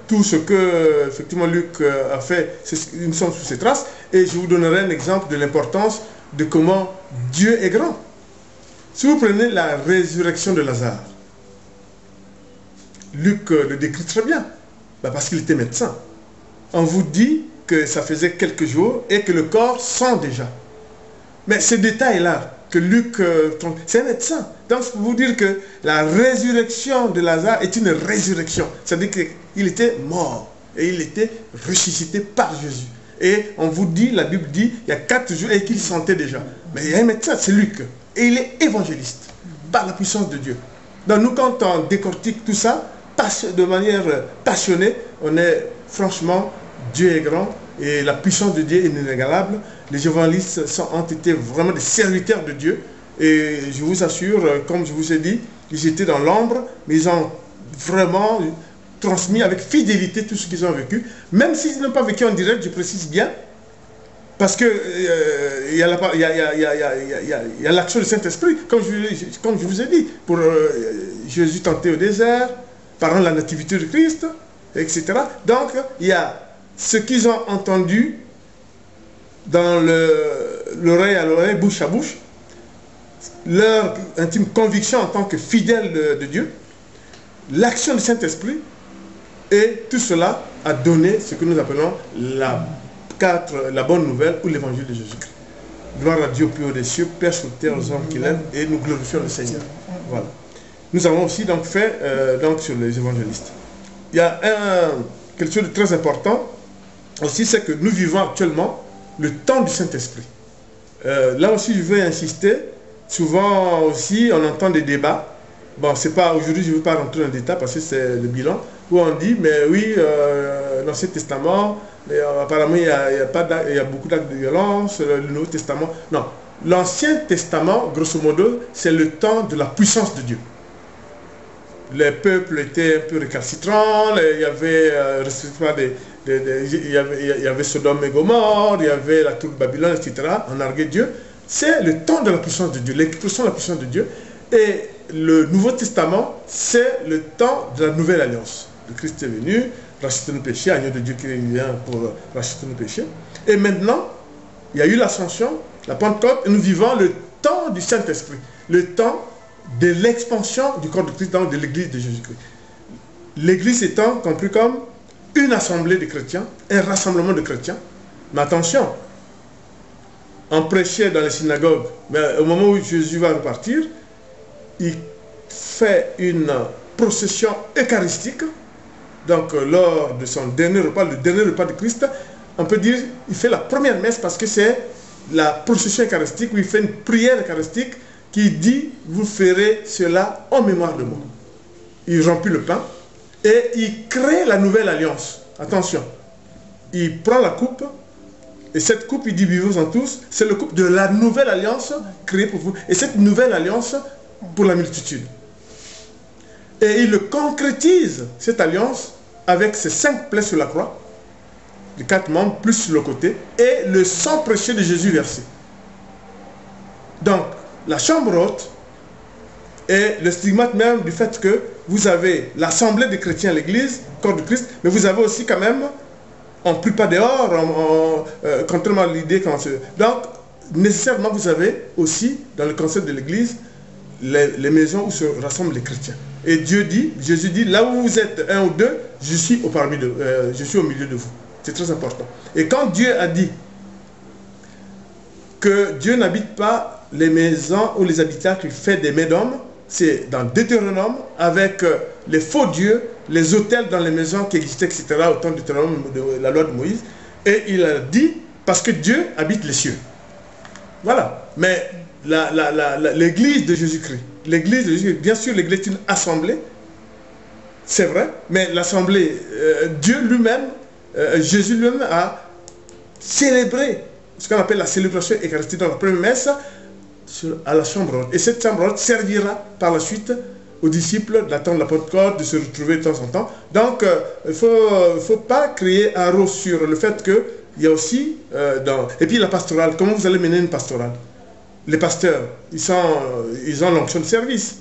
A: tout ce que, effectivement, Luc a fait, nous sommes sous ses traces. Et je vous donnerai un exemple de l'importance de comment Dieu est grand. Si vous prenez la résurrection de Lazare, Luc le décrit très bien, parce qu'il était médecin. On vous dit que ça faisait quelques jours et que le corps sent déjà. Mais ce détail-là, que Luc, c'est un médecin. Donc, je peux vous dire que la résurrection de Lazare est une résurrection. C'est-à-dire qu'il était mort et il était ressuscité par Jésus. Et on vous dit, la Bible dit, il y a 4 jours et qu'il sentait déjà. Mais il y a un médecin, c'est Luc. Et il est évangéliste, par la puissance de Dieu. Donc nous, quand on décortique tout ça, de manière passionnée, on est franchement, Dieu est grand et la puissance de Dieu est inégalable. Les évangélistes ont été vraiment des serviteurs de Dieu. Et je vous assure, comme je vous ai dit, ils étaient dans l'ombre, mais ils ont vraiment transmis avec fidélité tout ce qu'ils ont vécu, même s'ils n'ont pas vécu en direct, je précise bien, parce que il y a l'action du Saint-Esprit, comme je vous ai dit, pour Jésus tenté au désert, parlant de la nativité de Christ, etc. Donc, il y a ce qu'ils ont entendu dans l'oreille à l'oreille, bouche à bouche, leur intime conviction en tant que fidèles de Dieu, l'action du Saint-Esprit, et tout cela a donné ce que nous appelons la bonne nouvelle ou l'évangile de Jésus-Christ. Gloire à Dieu plus haut des cieux, Père sur terre aux hommes qu'il aime, et nous glorifions le Seigneur. Voilà. Nous avons aussi donc fait sur les évangélistes. Il y a quelque chose de très important aussi, c'est que nous vivons actuellement le temps du Saint-Esprit. Là aussi, je veux insister. Souvent aussi, on entend des débats. Bon, c'est pas aujourd'hui, je ne veux pas rentrer dans le détail parce que c'est le bilan, où on dit, mais oui, l'Ancien Testament, mais, apparemment il y a beaucoup d'actes de violence, le Nouveau Testament. Non, l'Ancien Testament, grosso modo, c'est le temps de la puissance de Dieu. Les peuples étaient un peu récalcitrants, il y avait il y avait Sodome et Gomorrhe, il y avait la tour de Babylone, etc. On arguait Dieu. C'est le temps de la puissance de Dieu, l'expression de la puissance de Dieu. Et le Nouveau Testament, c'est le temps de la nouvelle alliance. Le Christ est venu, racheter nos péchés, agneau de Dieu qui vient pour racheter nos péchés. Et maintenant, il y a eu l'ascension, la Pentecôte, et nous vivons le temps du Saint-Esprit, le temps de l'expansion du corps de Christ, donc de l'Église de Jésus-Christ. L'Église étant compris comme une assemblée de chrétiens, un rassemblement de chrétiens. Mais attention, on prêchait dans les synagogues, mais au moment où Jésus va repartir, il fait une procession eucharistique. Donc lors de son dernier repas, le dernier repas de Christ, on peut dire il fait la première messe parce que c'est la procession eucharistique où il fait une prière eucharistique qui dit vous ferez cela en mémoire de moi. Il remplit le pain et il crée la nouvelle alliance. Attention, il prend la coupe et cette coupe il dit buvez-en tous, c'est le coupe de la nouvelle alliance créée pour vous. Et cette nouvelle alliance pour la multitude. Et il le concrétise, cette alliance, avec ses 5 plaies sur la croix, les 4 membres, plus sur le côté, et le sang précieux de Jésus versé. Donc, la chambre haute est le stigmate même du fait que vous avez l'assemblée des chrétiens à l'église, corps de Christ, mais vous avez aussi quand même, on ne prie pas dehors, contrairement à l'idée qu'on se... Donc, nécessairement, vous avez aussi, dans le concept de l'église, les maisons où se rassemblent les chrétiens. Et Dieu dit, Jésus dit, là où vous êtes un ou deux, je suis je suis au milieu de vous. C'est très important. Et quand Dieu a dit que Dieu n'habite pas les maisons ou les habitacles faits des mains d'hommes, c'est dans Deutéronome, avec les faux dieux, les autels dans les maisons qui existaient, etc., au temps de Deutéronome, de la loi de Moïse. Et il a dit, parce que Dieu habite les cieux. Voilà. Mais l'église de Jésus-Christ, l'église de Jésus-Christ, bien sûr, l'église est une assemblée, c'est vrai, mais l'assemblée, Dieu lui-même, Jésus lui-même a célébré ce qu'on appelle la célébration eucharistique dans la première messe à la chambre haute. Et cette chambre haute servira par la suite aux disciples d'attendre la Pentecôte, de se retrouver de temps en temps. Donc, il ne faut pas créer un rose sur le fait qu'il y a aussi, et puis la pastorale, comment vous allez mener une pastorale? Les pasteurs, ils ont l'onction de service,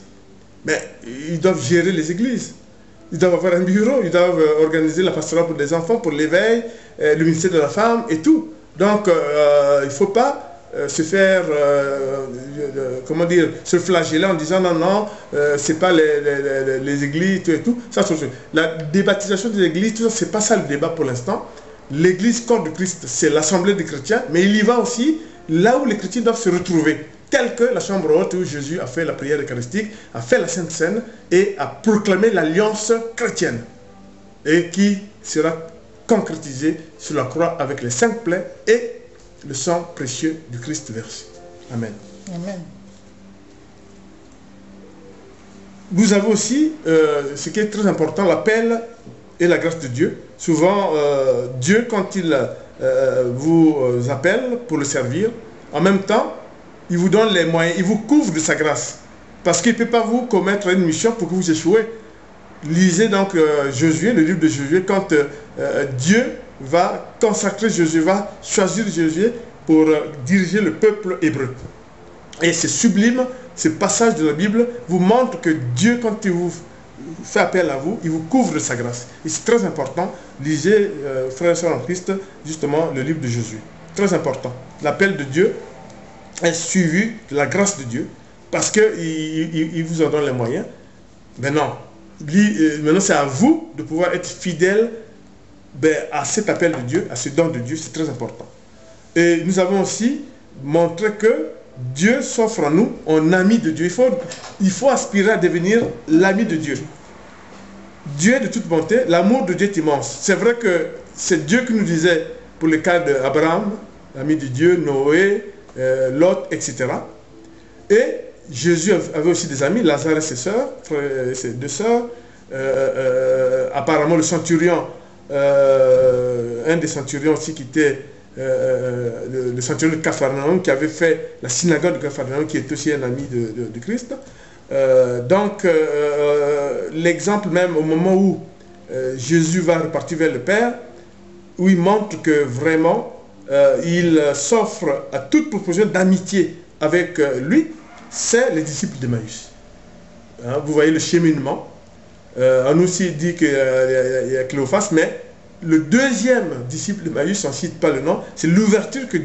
A: mais ils doivent gérer les églises. Ils doivent avoir un bureau, ils doivent organiser la pastorale pour les enfants, pour l'éveil, le ministère de la femme et tout. Donc, il ne faut pas se faire, comment dire, se flageller en disant non, non, c'est pas les églises, tout et tout. Ça, la débaptisation des églises, tout ça, c'est pas ça le débat pour l'instant. L'église corps de Christ, c'est l'assemblée des chrétiens, mais il y va aussi là où les chrétiens doivent se retrouver, tel que la chambre haute où Jésus a fait la prière eucharistique, a fait la Sainte Seine et a proclamé l'alliance chrétienne et qui sera concrétisée sur la croix avec les 5 plaies et le sang précieux du Christ versé. Amen.
B: Amen.
A: Vous avez aussi, ce qui est très important, l'appel et la grâce de Dieu. Souvent, Dieu, quand il vous appelle pour le servir, en même temps, il vous donne les moyens, il vous couvre de sa grâce. Parce qu'il ne peut pas vous commettre une mission pour que vous échouez. Lisez donc Josué, le livre de Josué, quand Dieu va consacrer Josué, va choisir Josué pour diriger le peuple hébreu. Et c'est sublime, ce passage de la Bible vous montre que Dieu, quand il vous fait appel à vous, il vous couvre de sa grâce. Et c'est très important. Lisez, frères et sœurs en Christ, justement, le livre de Josué. Très important. L'appel de Dieu est suivi de la grâce de Dieu, parce qu'il vous en donne les moyens. Maintenant, c'est à vous de pouvoir être fidèle à cet appel de Dieu, à ce don de Dieu. C'est très important. Et nous avons aussi montré que Dieu s'offre à nous en ami de Dieu. Il faut aspirer à devenir l'ami de Dieu. Dieu est de toute bonté, l'amour de Dieu est immense. C'est vrai que c'est Dieu qui nous disait, pour le cas d'Abraham, l'ami de Dieu, Noé, Lot, etc. Et Jésus avait aussi des amis, Lazare et ses sœurs, ses 2 sœurs. Apparemment, le centurion un des centurions aussi qui était le centurion de Capharnaüm, qui avait fait la synagogue de Capharnaüm, qui est aussi un ami de Christ. L'exemple même au moment où Jésus va repartir vers le Père, où il montre que vraiment il s'offre à toute proposition d'amitié avec lui, c'est les disciples d'Emmaüs. Hein, vous voyez le cheminement. On nous aussi dit qu'il y a Cléophas, mais le deuxième disciple d'Emmaüs, on ne cite pas le nom, c'est l'ouverture que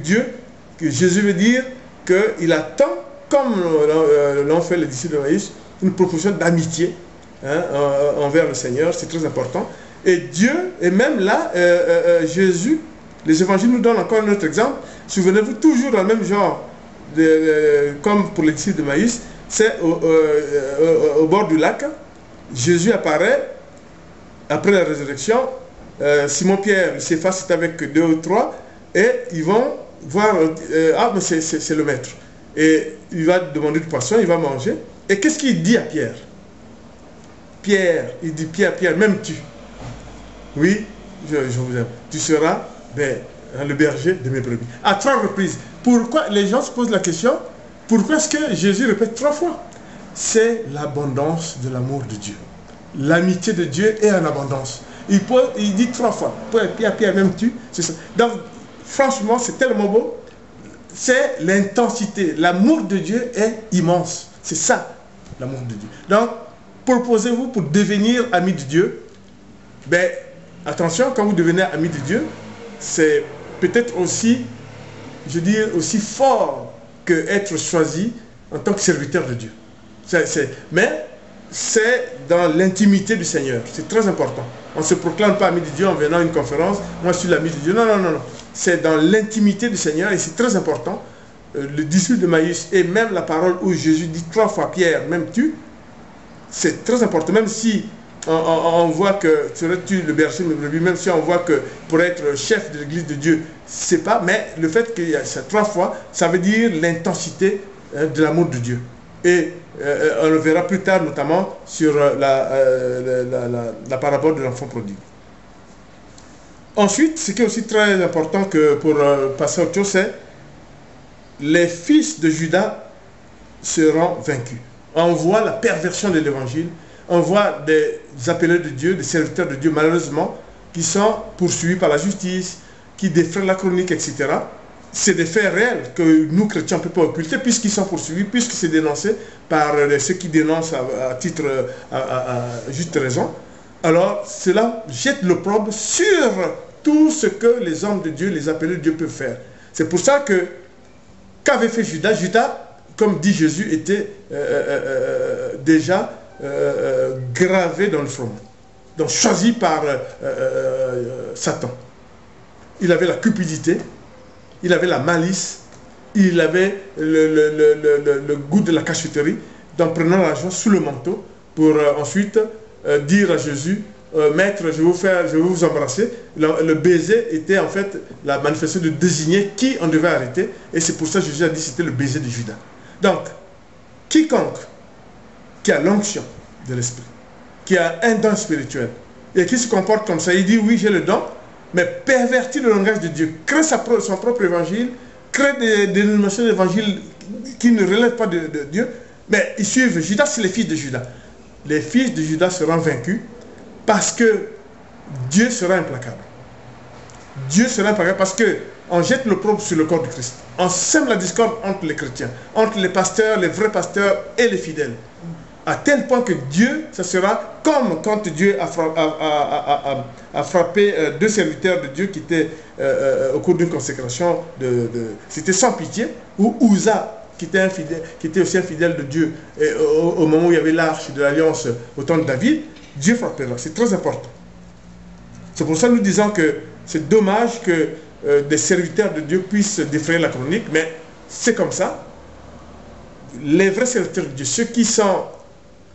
A: Jésus veut dire qu'il attend, comme l'ont fait les disciples d'Emmaüs, une proposition d'amitié envers le Seigneur, c'est très important. Et Dieu, et même là, Jésus, les évangiles nous donnent encore un autre exemple. Souvenez-vous, toujours dans le même genre, comme pour les disciples d'Emmaüs, c'est au bord du lac. Jésus apparaît après la résurrection. Simon-Pierre, Céphas est avec 2 ou 3 et ils vont voir, mais c'est le maître. Et il va demander du poisson, il va manger. Et qu'est-ce qu'il dit à Pierre? Pierre, il dit Pierre, m'aimes-tu? Oui, je vous aime. Tu seras le berger de mes brebis. À 3 reprises. Pourquoi les gens se posent la question? Pourquoi est-ce que Jésus répète 3 fois? C'est l'abondance de l'amour de Dieu. L'amitié de Dieu est en abondance. Il dit 3 fois. Pierre, m'aimes-tu? C'est ça. Donc, franchement, c'est tellement beau. C'est l'intensité. L'amour de Dieu est immense. C'est ça, l'amour de Dieu. Donc, proposez-vous pour devenir ami de Dieu. Attention, quand vous devenez ami de Dieu, c'est peut-être aussi, je dis, aussi fort qu'être choisi en tant que serviteur de Dieu. Mais c'est dans l'intimité du Seigneur. C'est très important. On ne se proclame pas ami de Dieu en venant à une conférence. Moi, je suis l'ami de Dieu. Non. C'est dans l'intimité du Seigneur et c'est très important. Le disciple de Maïs et même la parole où Jésus dit 3 fois Pierre, m'aimes-tu? C'est très important. Même si on voit que serais-tu le berger de mes brebis, même si on voit que pour être chef de l'église de Dieu, c'est pas, mais le fait qu'il y a ça 3 fois, ça veut dire l'intensité de l'amour de Dieu. Et on le verra plus tard, notamment sur la parabole de l'enfant prodigue. Ensuite, ce qui est aussi très important que pour passer à autre chose, c'est les fils de Judas seront vaincus. On voit la perversion de l'évangile, on voit des appelés de Dieu, des serviteurs de Dieu, malheureusement, qui sont poursuivis par la justice, qui défraient la chronique, etc. C'est des faits réels que nous, chrétiens, on ne peut pas occulter, puisqu'ils sont poursuivis, puisque c'est dénoncé par ceux qui dénoncent à titre, à juste raison. Alors, cela jette l'opprobre sur tout ce que les hommes de Dieu, les appelés de Dieu peuvent faire. C'est pour ça que, qu'avait fait Judas? Judas, comme dit Jésus, était déjà gravé dans le front. Donc, choisi par Satan. Il avait la cupidité, il avait la malice, il avait le goût de la cachotterie, en prenant l'argent sous le manteau pour ensuite dire à Jésus, Maître, je vais vous embrasser. Le baiser était en fait la manifestation de désigner qui on devait arrêter, et c'est pour ça que Jésus a dit que c'était le baiser de Judas. Donc, quiconque qui a l'onction de l'esprit, qui a un don spirituel, et qui se comporte comme ça, il dit oui, j'ai le don, mais pervertit le langage de Dieu, crée son propre évangile, crée des dénominations d'évangile qui ne relèvent pas de Dieu, mais ils suivent Judas, c'est les fils de Judas. Les fils de Judas seront vaincus parce que Dieu sera implacable. Dieu sera implacable parce qu'on jette l'opprobre sur le corps de Christ. On sème la discorde entre les chrétiens, entre les pasteurs, les vrais pasteurs et les fidèles. À tel point que Dieu, ça sera comme quand Dieu a frappé 2 serviteurs de Dieu qui étaient au cours d'une consécration, c'était sans pitié, ou Uza, qui était aussi un fidèle de Dieu, et au moment où il y avait l'arche de l'alliance au temps de David, Dieu frappera. C'est très important. C'est pour ça que nous disons que c'est dommage que des serviteurs de Dieu puissent défrayer la chronique, mais c'est comme ça. Les vrais serviteurs de Dieu, ceux qui sont,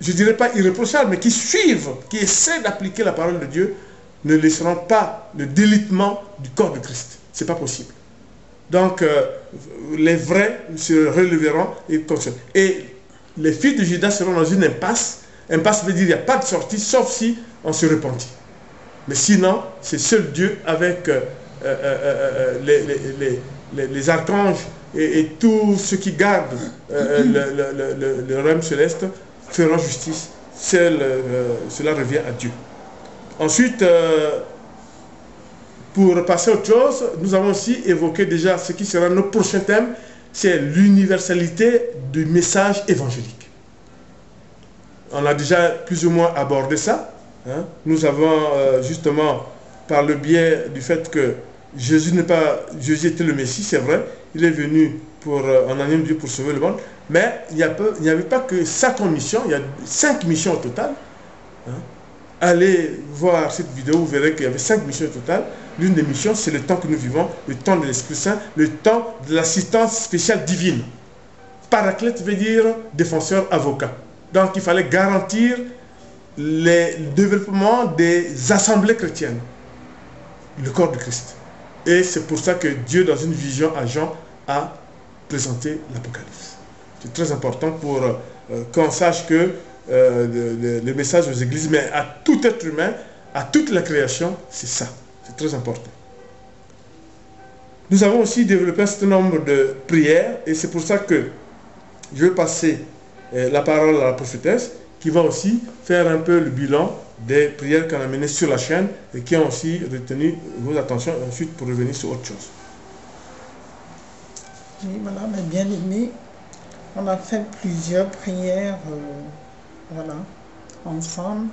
A: je ne dirais pas irréprochables, mais qui suivent, qui essaient d'appliquer la parole de Dieu, ne laisseront pas le délitement du corps de Christ. Ce n'est pas possible. Donc, les vrais se releveront et les fils de Judas seront dans une impasse. Impasse veut dire qu'il n'y a pas de sortie, sauf si on se repentit. Mais sinon, c'est seul Dieu avec les archanges et tous ceux qui gardent le royaume céleste feront justice. Cela revient à Dieu. Ensuite, pour passer à autre chose, nous avons aussi évoqué déjà ce qui sera notre prochain thème, c'est l'universalité du message évangélique. On a déjà plus ou moins abordé ça. Hein. Nous avons justement, par le biais du fait que Jésus était le Messie, c'est vrai, il est venu en anonyme Dieu pour sauver le monde, mais il n'y avait pas que ça comme mission, il y a 5 missions au total. Hein. Allez voir cette vidéo, vous verrez qu'il y avait 5 missions au total. L'une des missions, c'est le temps que nous vivons, le temps de l'Esprit Saint, le temps de l'assistance spéciale divine. Paraclète veut dire défenseur, avocat. Donc il fallait garantir le développement des assemblées chrétiennes, le corps du Christ. Et c'est pour ça que Dieu, dans une vision à Jean, a présenté l'Apocalypse. C'est très important pour qu'on sache que le message aux églises, mais à tout être humain, à toute la création, c'est ça. C'est très important. Nous avons aussi développé un certain nombre de prières, et c'est pour ça que je vais passer la parole à la prophétesse, qui va aussi faire un peu le bilan des prières qu'on a menées sur la chaîne et qui ont aussi retenu vos attentions, et ensuite pour revenir sur autre chose.
B: Oui, voilà, mes bien-aimés, on a fait plusieurs prières, voilà, ensemble,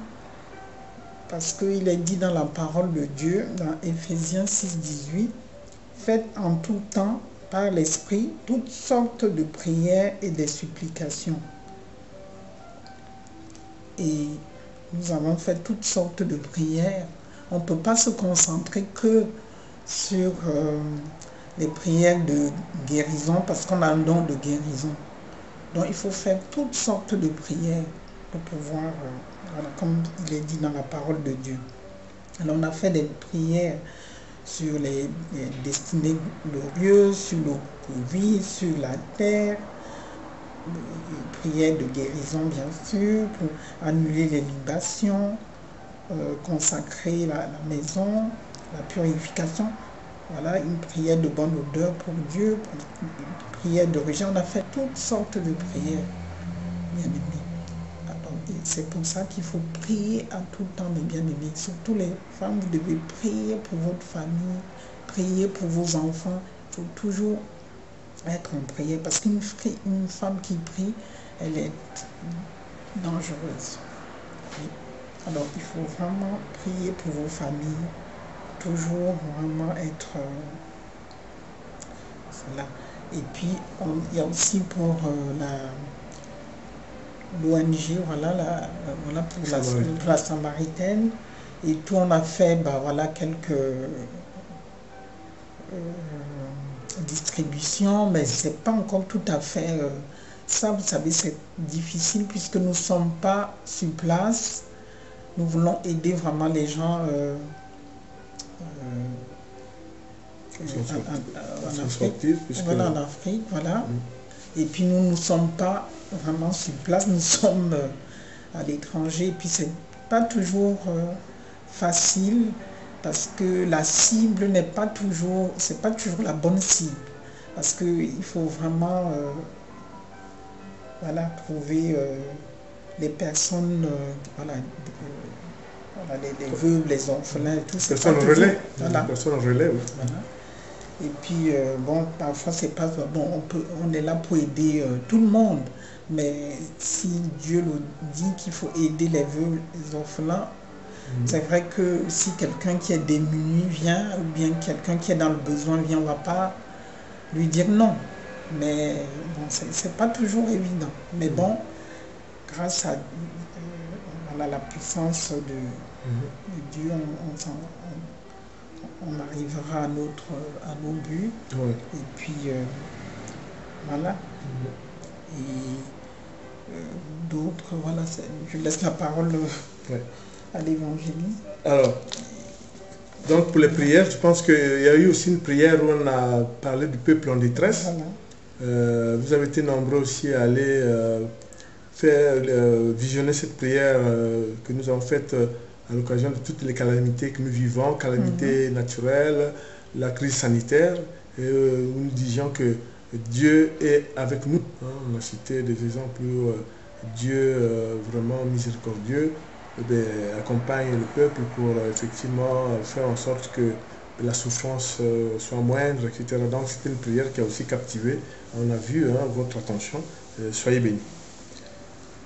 B: parce qu'il est dit dans la parole de Dieu, dans Éphésiens 6, 18, « Faites en tout temps, par l'Esprit, toutes sortes de prières et des supplications. » Et nous avons fait toutes sortes de prières. On ne peut pas se concentrer que sur les prières de guérison, parce qu'on a un don de guérison. Donc il faut faire toutes sortes de prières pour pouvoir, voilà, comme il est dit dans la parole de Dieu. Alors on a fait des prières sur les destinées glorieuses, sur le Covid, sur la terre, prières de guérison bien sûr, pour annuler les libations, consacrer la maison, la purification. Voilà, une prière de bonne odeur pour Dieu, une prière d'origine. On a fait toutes sortes de prières, bien-aimés. C'est pour ça qu'il faut prier à tout temps, mes bien-aimés. Surtout les femmes, vous devez prier pour votre famille, prier pour vos enfants. Il faut toujours être en prière, parce qu'une femme qui prie, elle est dangereuse. Oui. Alors, il faut vraiment prier pour vos familles, toujours vraiment être cela. Et puis, il y a aussi pour l'ONG, voilà, pour la Samaritaine. Et tout, on a fait, voilà, quelques distributions, mais c'est pas encore tout à fait ça, vous savez, c'est difficile puisque nous ne sommes pas sur place. Nous voulons aider vraiment les gens en Afrique, voilà, en Afrique, voilà. Et puis nous ne sommes pas vraiment sur place, nous sommes à l'étranger, et puis c'est pas toujours facile, parce que la cible n'est pas toujours, c'est pas toujours la bonne cible, parce qu'il faut vraiment voilà, trouver les personnes, voilà, les veuves, les orphelins et tout.
A: Personne au relais.
B: Voilà.
A: Personne au relais, oui.
B: Voilà. Et puis, bon, parfois, c'est pas bon, on est là pour aider tout le monde, mais si Dieu nous dit qu'il faut aider les veuves, les orphelins, c'est vrai que si quelqu'un qui est démuni vient, ou bien quelqu'un qui est dans le besoin vient, on ne va pas lui dire non. Mais bon, c'est pas toujours évident. Mais bon, grâce à voilà, la puissance de Dieu, on arrivera à nos buts.
A: Ouais.
B: Et puis, voilà. Et d'autres, voilà, je laisse la parole à l'évangéliste.
A: Alors, donc pour les prières, je pense qu'il y a eu aussi une prière où on a parlé du peuple en détresse. Voilà. Vous avez été nombreux aussi à aller visionner cette prière que nous avons faite à l'occasion de toutes les calamités que nous vivons, calamités naturelles, la crise sanitaire, et nous disions que Dieu est avec nous. On a cité des exemples où Dieu, vraiment miséricordieux, accompagne le peuple pour effectivement faire en sorte que la souffrance soit moindre, etc. Donc c'était une prière qui a aussi captivé. On a vu votre attention. Soyez bénis.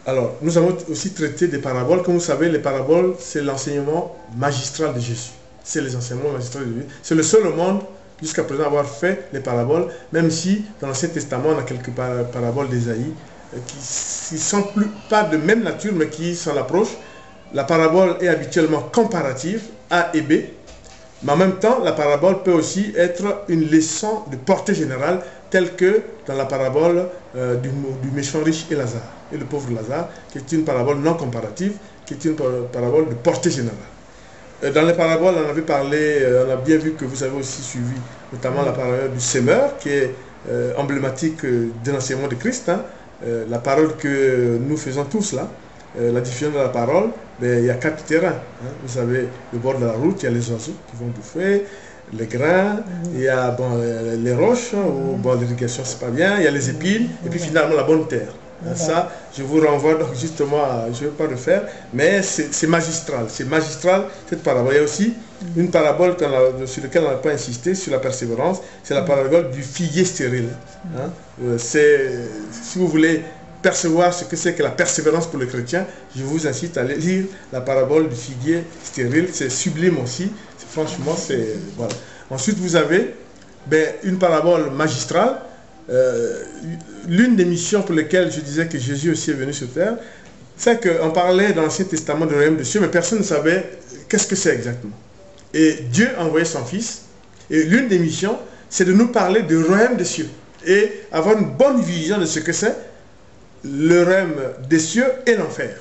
A: Alors, nous avons aussi traité des paraboles. Comme vous savez, les paraboles, c'est l'enseignement magistral de Jésus. C'est les enseignements magistraux de Jésus. C'est le seul au monde, jusqu'à présent, à avoir fait les paraboles, même si dans l'Ancien Testament, on a quelques paraboles d'Ésaïe qui ne sont pas de même nature, mais qui s'en approchent. La parabole est habituellement comparative, A et B, mais en même temps, la parabole peut aussi être une leçon de portée générale, telle que dans la parabole du méchant riche et Lazare, et le pauvre Lazare, qui est une parabole non comparative, qui est une parabole de portée générale. Dans les paraboles, on avait parlé, on a bien vu que vous avez aussi suivi, notamment la parabole du semeur, qui est emblématique de l'enseignement de Christ, la parole que nous faisons tous là. La diffusion de la parole, il y a 4 terrains. Vous savez, le bord de la route, il y a les oiseaux qui vont bouffer, les grains, il y a les roches, où l'irrigation c'est pas bien, il y a les épines, et puis finalement la bonne terre. Ça, je vous renvoie donc justement, je ne vais pas le faire, mais c'est magistral cette parabole. Il y a aussi une parabole sur laquelle on n'a pas insisté, sur la persévérance, c'est la parabole du figuier stérile. Si vous voulez percevoir ce que c'est que la persévérance pour le chrétien, je vous incite à aller lire la parabole du figuier stérile, c'est sublime aussi, franchement, c'est... Voilà. Ensuite, vous avez une parabole magistrale, l'une des missions pour lesquelles je disais que Jésus aussi est venu sur terre, c'est qu'on parlait dans l'Ancien Testament du royaume des cieux, mais personne ne savait qu'est-ce que c'est exactement. Et Dieu a envoyé son Fils, et l'une des missions, c'est de nous parler du royaume des cieux, et avoir une bonne vision de ce que c'est, le royaume des cieux et l'enfer.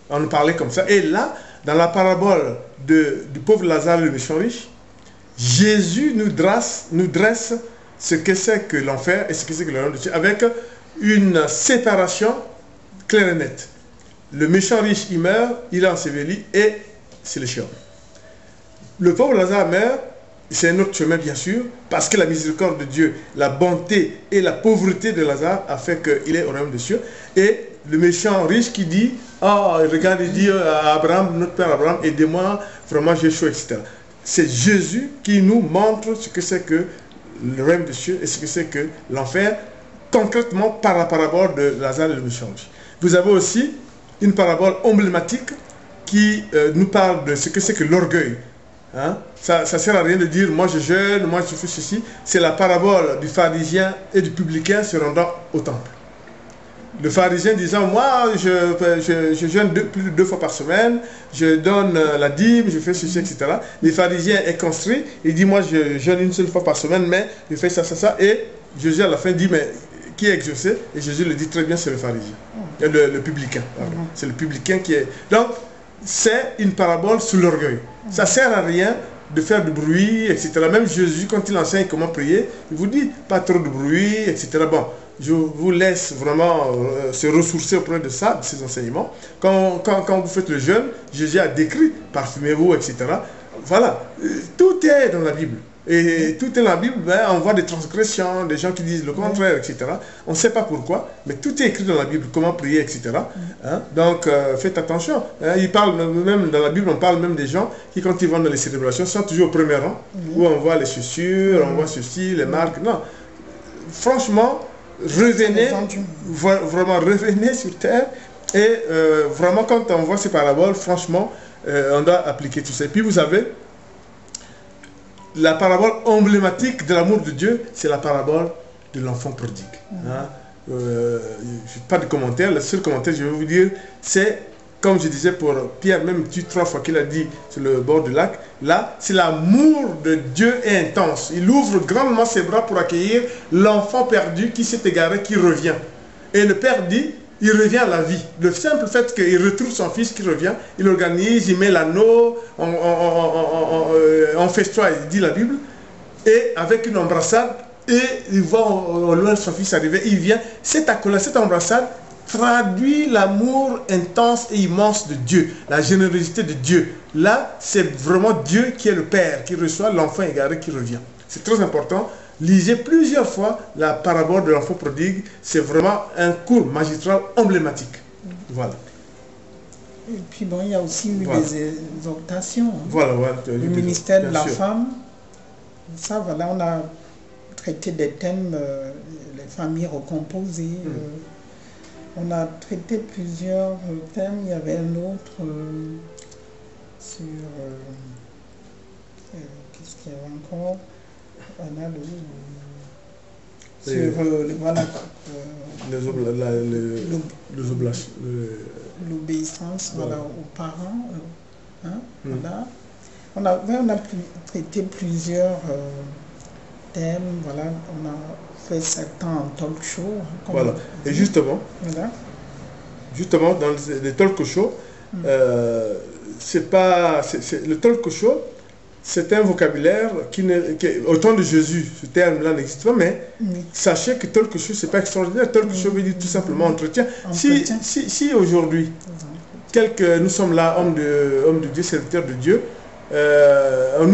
A: On nous parlait comme ça. Et là, dans la parabole du pauvre Lazare et le méchant riche, Jésus nous dresse ce que c'est que l'enfer et ce que c'est que le royaume des cieux, avec une séparation claire et nette. Le méchant riche, il meurt, il est enseveli et c'est le Sheol. Le pauvre Lazare meurt, c'est un autre chemin bien sûr, parce que la miséricorde de Dieu, la bonté et la pauvreté de Lazare a fait qu'il est au royaume des cieux. Et le méchant riche qui dit, regarde, il dit à Abraham, notre père Abraham, aidez-moi, vraiment j'ai chaud, etc. C'est Jésus qui nous montre ce que c'est que le royaume des cieux et ce que c'est que l'enfer, concrètement par la parabole de Lazare et le méchant riche. Vous avez aussi une parabole emblématique qui nous parle de ce que c'est que l'orgueil. Ça ne sert à rien de dire moi je jeûne, moi je fais ceci. C'est la parabole du pharisien et du publicain se rendant au temple. Le pharisien disant moi je jeûne plus de 2 fois par semaine, je donne la dîme, je fais ceci, etc. Le pharisien est construit, il dit moi je jeûne une seule fois par semaine, mais je fais ça. Et Jésus à la fin dit mais qui est exaucé? Et Jésus le dit très bien, c'est le pharisien, le publicain. C'est le publicain qui est... Donc c'est une parabole sur l'orgueil. Ça ne sert à rien de faire du bruit, etc. Même Jésus, quand il enseigne comment prier, il vous dit pas trop de bruit, etc. Bon, je vous laisse vraiment se ressourcer auprès de ça, de ces enseignements. Quand vous faites le jeûne, Jésus a décrit, parfumez-vous, etc. Voilà, tout est dans la Bible. Et tout est dans la Bible, on voit des transgressions, des gens qui disent le contraire, etc. On ne sait pas pourquoi, mais tout est écrit dans la Bible, comment prier, etc. Donc, faites attention. Il parle même, dans la Bible, on parle même des gens qui, quand ils vont dans les célébrations, sont toujours au premier rang, où on voit les chaussures, on voit ceci, les marques. Non, franchement, revenez, vraiment revenez sur terre, et vraiment, quand on voit ces paraboles, franchement, on doit appliquer tout ça. Et puis, vous avez... La parabole emblématique de l'amour de Dieu, c'est la parabole de l'enfant prodigue. Pas de commentaire, le seul commentaire que je vais vous dire, c'est, comme je disais pour Pierre, même 3 fois qu'il a dit sur le bord du lac, là, c'est l'amour de Dieu est intense. Il ouvre grandement ses bras pour accueillir l'enfant perdu qui s'est égaré, qui revient. Et le père dit, il revient à la vie. Le simple fait qu'il retrouve son fils qui revient, il organise, il met l'anneau, on festoie, il dit la Bible, et avec une embrassade, et il voit au loin son fils arriver, il vient, cette accolade, cette embrassade traduit l'amour intense et immense de Dieu, la générosité de Dieu. Là, c'est vraiment Dieu qui est le Père, qui reçoit l'enfant égaré qui revient. C'est très important. Lisez plusieurs fois la parabole de l'enfant prodigue. C'est vraiment un cours magistral emblématique. Voilà.
B: Et puis bon, il y a aussi eu des exhortations.
A: Voilà,
B: le ministère de la femme. Ça, voilà, on a traité des thèmes, les familles recomposées. On a traité plusieurs thèmes. Il y avait un autre sur... qu'est-ce qu'il y avait encore? On a l'obéissance aux parents. Voilà. On a traité plusieurs thèmes. Voilà. On a fait certains en talk show.
A: Voilà. Et justement, dans les talk show, le talk show, c'est un vocabulaire au temps de Jésus, ce terme-là n'existe pas, mais sachez que talk show, c'est pas extraordinaire. Talk show veut dire tout simplement entretien. Si aujourd'hui, nous sommes là, hommes de Dieu, serviteurs de Dieu, on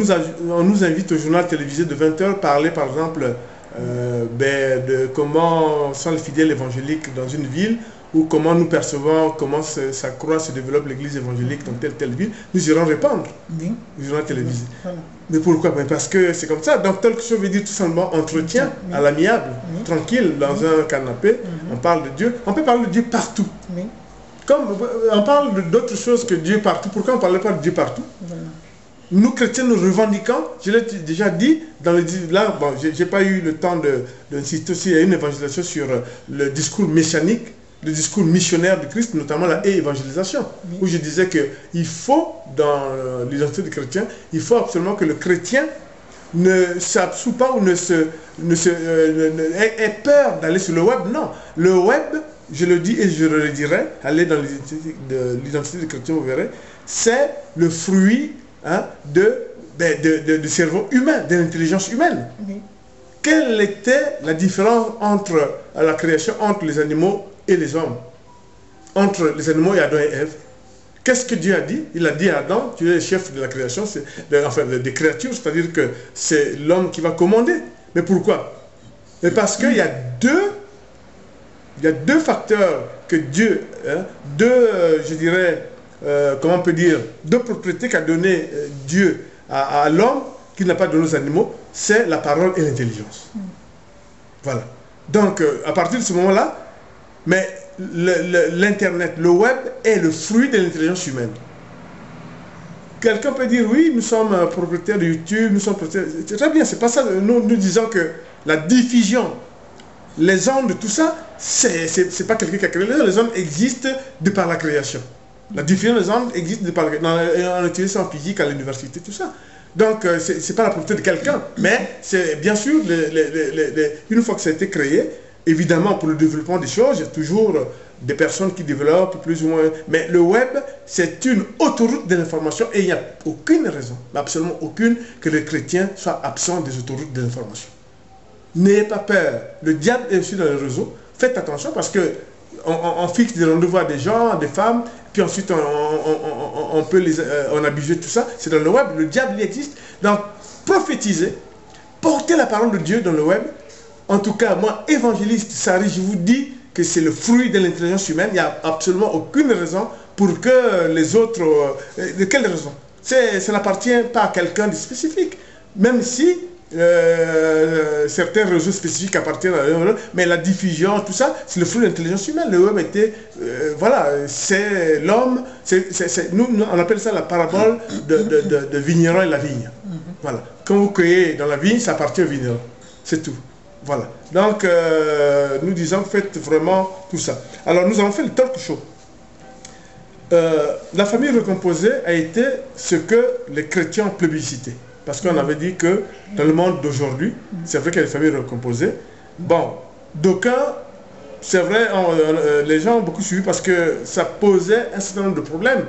A: nous invite au journal télévisé de 20h parler, par exemple, de comment sont les fidèles évangéliques dans une ville, ou comment nous percevons, comment ça croît, se développe l'église évangélique dans telle ville, nous irons répondre au journal télévisé. Voilà. Mais pourquoi? Parce que c'est comme ça. Donc, talk show veut dire tout simplement entretien à l'amiable, tranquille, dans un canapé. On parle de Dieu. On peut parler de Dieu partout. Comme on parle d'autres choses que Dieu partout. Pourquoi on ne parlait pas de Dieu partout? Nous, chrétiens, nous revendiquons, je l'ai déjà dit, là, bon, je n'ai pas eu le temps d'insister aussi, il y a une évangélisation sur le discours messianique, le discours missionnaire de Christ, notamment la évangélisation, où je disais qu'il faut, dans l'identité du chrétien, il faut absolument que le chrétien ne s'absout pas ou ait peur d'aller sur le web. Non, le web, je le dis et je le redirai, allez dans l'identité du chrétien, vous verrez, c'est le fruit du cerveau humain, de l'intelligence humaine. Quelle était la différence entre la création entre les animaux et les hommes, entre les animaux et Adam et Ève? Qu'est-ce que Dieu a dit? Il a dit à Adam, tu es le chef de la création, enfin des créatures, c'est-à-dire que c'est l'homme qui va commander. Mais pourquoi? Mais parce qu'il y a deux facteurs que Dieu, je dirais, comment on peut dire, deux propriétés qu'a donné Dieu à l'homme qu'il n'a pas donné aux animaux, c'est la parole et l'intelligence. Voilà. Donc, à partir de ce moment-là, mais l'Internet, le web est le fruit de l'intelligence humaine. Quelqu'un peut dire, oui, nous sommes propriétaires de YouTube, nous sommes propriétaires... C'est très bien, c'est pas ça. Nous disons que la diffusion, les ondes, tout ça, c'est pas quelqu'un qui a créé. Les ondes existent de par la création. La diffusion des ondes existe de par la création. On utilise ça en physique à l'université, tout ça. Donc, c'est pas la propriété de quelqu'un, mais c'est bien sûr, une fois que ça a été créé, évidemment, pour le développement des choses, il y a toujours des personnes qui développent plus ou moins. Mais le web, c'est une autoroute de l'information et il n'y a aucune raison, absolument aucune, que les chrétiens soient absents des autoroutes de l'information. N'ayez pas peur. Le diable est aussi dans les réseaux. Faites attention parce que on fixe des rendez-vous à des gens, à des femmes, puis ensuite on peut on abuse tout ça. C'est dans le web. Le diable, il existe. Donc, prophétisez, portez la parole de Dieu dans le web. En tout cas, moi, évangéliste Sari, je vous dis que c'est le fruit de l'intelligence humaine. Il n'y a absolument aucune raison pour que les autres... de quelle raison? Ça n'appartient pas à quelqu'un de spécifique. Même si certains réseaux spécifiques appartiennent à eux, mais la diffusion, tout ça, c'est le fruit de l'intelligence humaine. Le web était... voilà, c'est l'homme... Nous, on appelle ça la parabole de vigneron et la vigne. Voilà. Quand vous cueillez dans la vigne, ça appartient au vigneron. C'est tout. Voilà. Donc, nous disons, faites vraiment tout ça. Alors, nous avons fait le talk show. La famille recomposée a été ce que les chrétiens ont plébiscité. Parce qu'on avait dit que dans le monde d'aujourd'hui, c'est vrai qu'il y a des familles recomposées. Bon, d'aucuns, c'est vrai, les gens ont beaucoup suivi parce que ça posait un certain nombre de problèmes.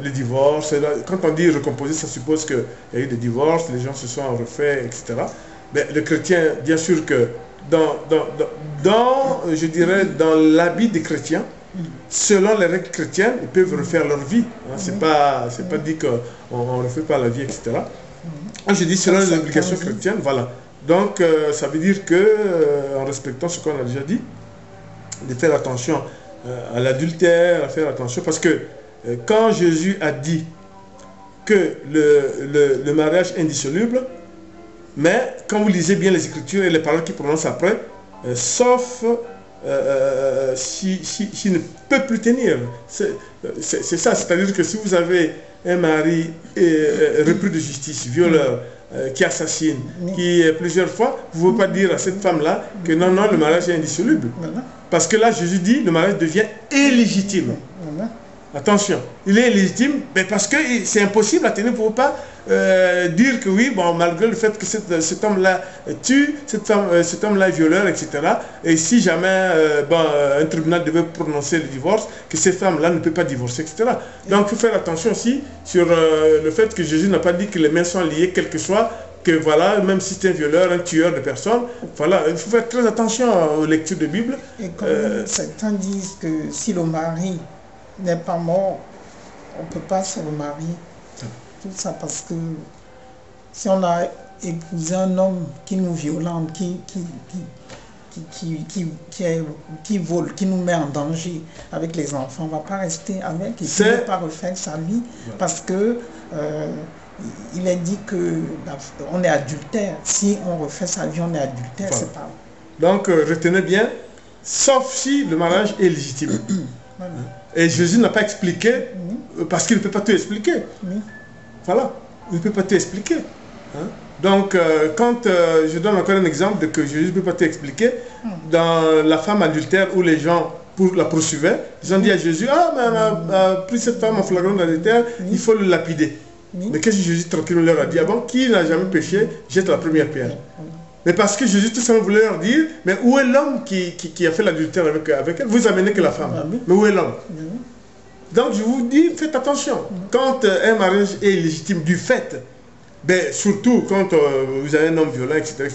A: Les divorces, quand on dit recomposer, ça suppose qu'il y a eu des divorces, les gens se sont refaits, etc. Mais le chrétien, bien sûr que je dirais, dans l'habit des chrétiens, selon les règles chrétiennes, ils peuvent refaire leur vie. Hein. C'est pas dit qu'on ne refait pas la vie, etc. Je dis selon les obligations chrétiennes, voilà. Donc, ça veut dire que, en respectant ce qu'on a déjà dit, de faire attention à l'adultère, à faire attention, parce que quand Jésus a dit que le mariage est indissoluble, mais quand vous lisez bien les Écritures et les paroles qu'il prononce après, sauf s'il ne peut plus tenir. C'est ça, c'est-à-dire que si vous avez un mari repris de justice, violeur, qui assassine, qui plusieurs fois, vous ne pouvez pas dire à cette femme-là que non, non, le mariage est indissoluble. Parce que là, Jésus dit, le mariage devient illégitime. Attention, il est illégitime, mais parce que c'est impossible à tenir. Pour ne pas dire que oui, bon, malgré le fait que cet homme-là tue, cet homme-là est violeur, etc. Et si jamais un tribunal devait prononcer le divorce, que cette femme-là ne peut pas divorcer, etc. Donc il faut faire attention aussi sur le fait que Jésus n'a pas dit que les mains sont liées, quel que soit, que voilà, même si c'est un violeur, un tueur de personnes, voilà, il faut faire très attention aux lectures de Bible.
B: Et comme certains disent que si le mari n'est pas mort, on ne peut pas se remarier. Tout ça parce que si on a épousé un homme qui nous violente, qui vole, qui nous met en danger avec les enfants, on ne va pas rester avec et ne va pas refaire sa vie parce que il est dit que on est adultère. Si on refait sa vie, on est adultère, c'est pas.
A: Donc retenez bien, sauf si le mariage est légitime. Et Jésus n'a pas expliqué, parce qu'il ne peut pas tout expliquer. Voilà, il ne peut pas tout expliquer. Hein? Donc, quand je donne encore un exemple de que Jésus ne peut pas tout expliquer, dans la femme adultère où les gens la poursuivaient, ils ont dit à Jésus, ah, mais on a pris cette femme en flagrant d'adultère, il faut le lapider. Mais qu'est-ce que Jésus tranquille leur a dit? Avant, qui n'a jamais péché, jette la première pierre. Mais parce que Jésus tout simplement voulait leur dire, mais où est l'homme qui a fait l'adultère avec elle? Vous amenez que la femme. Mais où est l'homme? Donc je vous dis, faites attention. Quand un mariage est illégitime du fait, ben, surtout quand vous avez un homme violent, etc.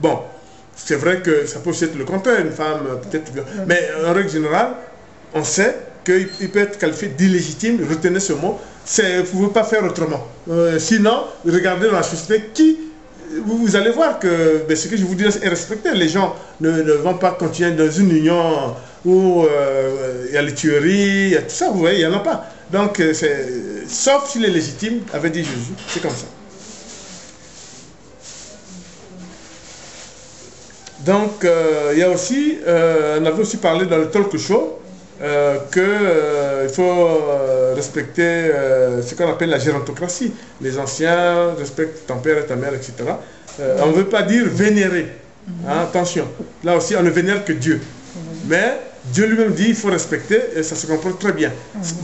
A: Bon, c'est vrai que ça peut aussi être le contraire, une femme peut-être violente. Mais en règle générale, on sait qu'il peut être qualifié d'illégitime, retenez ce mot, vous ne pouvez pas faire autrement. Sinon, regardez dans la société vous allez voir que ce que je vous dis est respecté. Les gens ne vont pas continuer dans une union où il y a les tueries, il y a tout ça, vous voyez, il n'y en a pas. Donc, sauf s'il est légitime, avait dit Jésus, c'est comme ça. Donc, il y a aussi, on avait aussi parlé dans le talk show, qu'il faut respecter ce qu'on appelle la gérontocratie. Les anciens respectent ton père et ta mère, etc. On ne veut pas dire vénérer. Hein, attention, là aussi on ne vénère que Dieu. Mais Dieu lui-même dit qu'il faut respecter et ça se comprend très bien.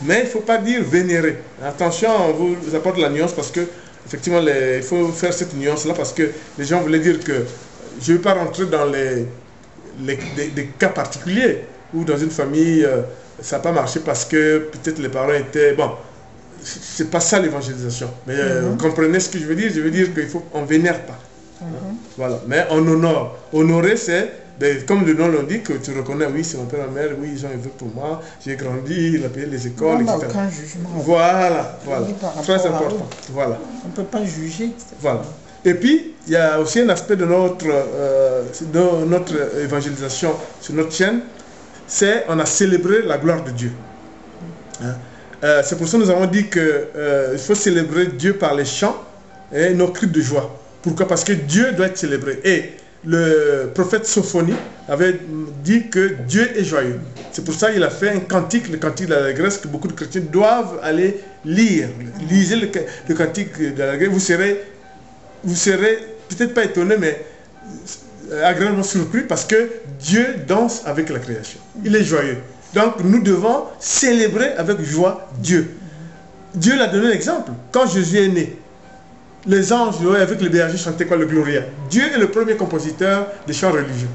A: Mais il ne faut pas dire vénérer. Attention, on vous apporte la nuance parce que effectivement il faut faire cette nuance-là parce que les gens voulaient dire que je ne veux pas rentrer dans des cas particuliers ou dans une famille, ça n'a pas marché parce que peut-être les parents étaient... Bon, c'est pas ça l'évangélisation. Mais vous comprenez ce que je veux dire? Je veux dire qu'on ne vénère pas. Voilà. Mais on honore. Honorer, c'est, comme le nom l'indique, que tu reconnais, oui, c'est mon père et ma mère, oui, ils ont élevé pour moi, j'ai grandi, il a payé les écoles, etc.
B: Aucun jugement.
A: Voilà, voilà. Très important. Voilà.
B: On ne peut pas juger.
A: Voilà. Et puis, il y a aussi un aspect de notre évangélisation sur notre chaîne, c'est on a célébré la gloire de Dieu. Hein? C'est pour ça que nous avons dit qu'il faut célébrer Dieu par les chants et nos cris de joie. Pourquoi? Parce que Dieu doit être célébré. Et le prophète Sophonie avait dit que Dieu est joyeux. C'est pour ça qu'il a fait un cantique, le cantique de la Grèce, que beaucoup de chrétiens doivent aller lire. Lisez le cantique de la Grèce. Vous serez peut-être pas étonné, mais agréablement surpris parce que Dieu danse avec la création. Il est joyeux. Donc nous devons célébrer avec joie Dieu. Dieu l'a donné l'exemple. Quand Jésus est né, les anges avec les bergers chantaient quoi? Le Gloria. Dieu est le premier compositeur des chants religieux.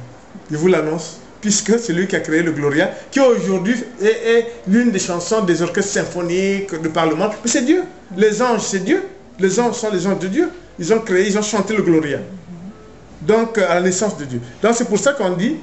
A: Je vous l'annonce, puisque c'est lui qui a créé le Gloria, qui aujourd'hui est l'une des chansons des orchestres symphoniques, de parlement. Mais c'est Dieu. Les anges, c'est Dieu. Les anges sont les anges de Dieu. Ils ont créé, ils ont chanté le Gloria. Donc, à la naissance de Dieu. Donc, c'est pour ça qu'on dit,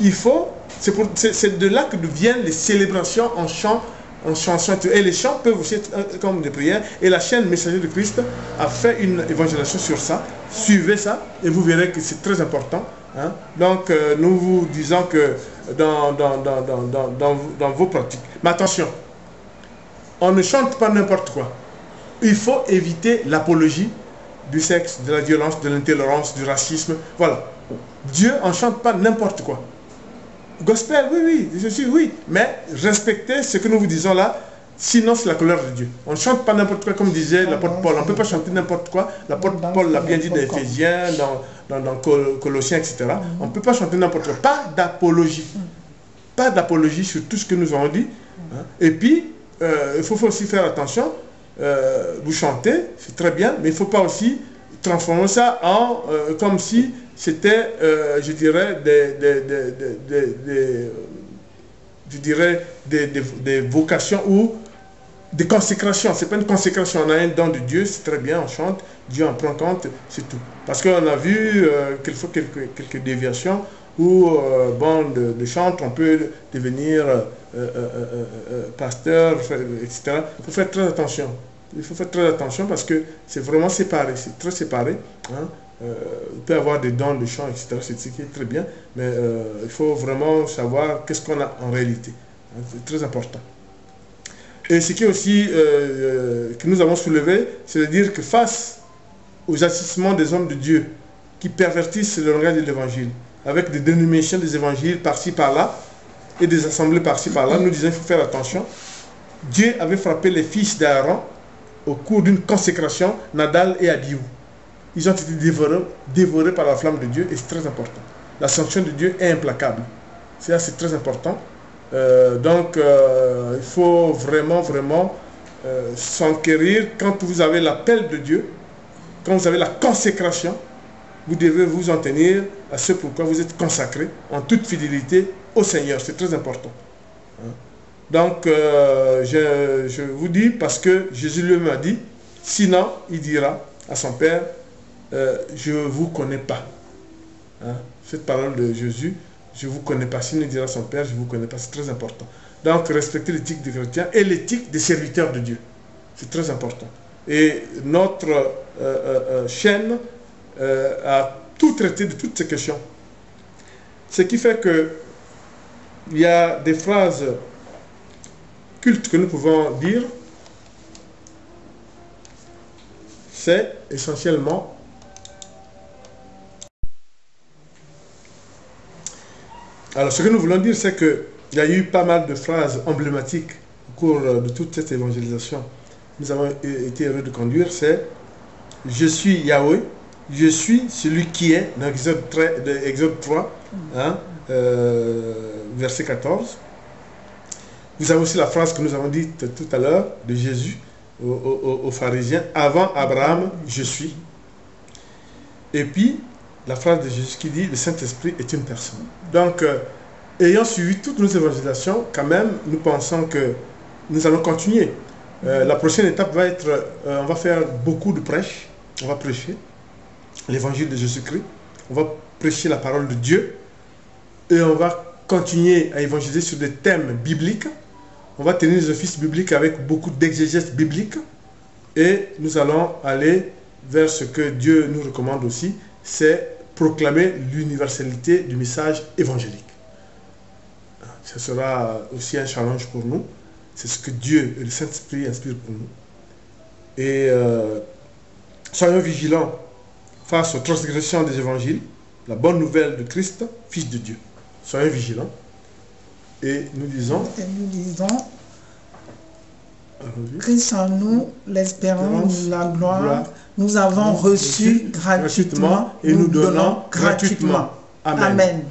A: il faut, c'est de là que viennent les célébrations en chant, en chanson. Et les chants peuvent aussi être comme des prières. Et la chaîne Messager de Christ a fait une évangélisation sur ça. Suivez ça et vous verrez que c'est très important. Hein. Donc, nous vous disons que dans vos pratiques. Mais attention, on ne chante pas n'importe quoi. Il faut éviter l'apologie du sexe, de la violence, de l'intolérance, du racisme. Voilà. Dieu en chante pas n'importe quoi. Gospel, oui, je suis, oui. Mais respectez ce que nous vous disons là, sinon c'est la colère de Dieu. On ne chante pas n'importe quoi, comme disait l'apôtre Paul. On ne peut pas chanter n'importe quoi. L'apôtre Paul l'a bien dit dans Éphésiens, dans Colossiens, etc. On ne peut pas chanter n'importe quoi. Pas d'apologie. Pas d'apologie sur tout ce que nous avons dit. Hein. Et puis, il faut aussi faire attention. Vous chantez, c'est très bien, mais il ne faut pas aussi transformer ça en comme si c'était, je dirais, des vocations ou des consécrations. Ce n'est pas une consécration, on a un don de Dieu, c'est très bien, on chante, Dieu en prend compte, c'est tout. Parce qu'on a vu quelques déviations où, bon, de chante, on peut devenir pasteur, etc. Il faut faire très attention. Il faut faire très attention parce que c'est vraiment séparé, c'est très séparé. Hein. Il peut y avoir des dons de chant, etc. C'est ce qui est très bien, mais il faut vraiment savoir qu'est-ce qu'on a en réalité. Hein. C'est très important. Et ce qui est aussi que nous avons soulevé, c'est de dire que face aux agissements des hommes de Dieu qui pervertissent le langage de l'évangile, avec des dénominations des évangiles par-ci par-là, et des assemblées par-ci par-là, nous disons qu'il faut faire attention. Dieu avait frappé les fils d'Aaron au cours d'une consécration, Nadal et Abihu. Ils ont été dévorés par la flamme de Dieu et c'est très important. La sanction de Dieu est implacable. C'est très important. Donc, il faut vraiment s'enquérir quand vous avez l'appel de Dieu, quand vous avez la consécration, vous devez vous en tenir à ce pourquoi vous êtes consacré en toute fidélité au Seigneur. C'est très important. Hein? Donc, je vous dis parce que Jésus lui-même a dit, sinon, il dira à son Père, je ne vous connais pas. Hein? Cette parole de Jésus, je ne vous connais pas. Sinon, il dira à son Père, je ne vous connais pas. C'est très important. Donc, respecter l'éthique des chrétiens et l'éthique des serviteurs de Dieu. C'est très important. Et notre chaîne a tout traité de toutes ces questions. Ce qui fait que il y a des phrases cultes que nous pouvons dire. C'est essentiellement alors ce que nous voulons dire, c'est qu'il y a eu pas mal de phrases emblématiques au cours de toute cette évangélisation. Nous avons été heureux de conduire, c'est « Je suis Yahweh, je suis celui qui est » dans Exode 3, hein, verset 14. Vous avez aussi la phrase que nous avons dite tout à l'heure de Jésus aux pharisiens, « Avant Abraham, je suis ». Et puis, la phrase de Jésus qui dit « Le Saint-Esprit est une personne ». Donc, ayant suivi toutes nos évangélisations, quand même, nous pensons que nous allons continuer. La prochaine étape va être, on va faire beaucoup de prêches, on va prêcher l'évangile de Jésus-Christ, on va prêcher la parole de Dieu, et on va continuer à évangéliser sur des thèmes bibliques. On va tenir des offices bibliques avec beaucoup d'exégèse biblique, et nous allons aller vers ce que Dieu nous recommande aussi, c'est proclamer l'universalité du message évangélique. Ce sera aussi un challenge pour nous. C'est ce que Dieu et le Saint-Esprit inspirent pour nous. Et soyons vigilants face aux transgressions des évangiles, la bonne nouvelle de Christ, Fils de Dieu. Soyons vigilants. Et nous disons,
B: Christ en nous, l'espérance de la gloire, nous avons reçu gratuitement et nous donnons gratuitement. Amen.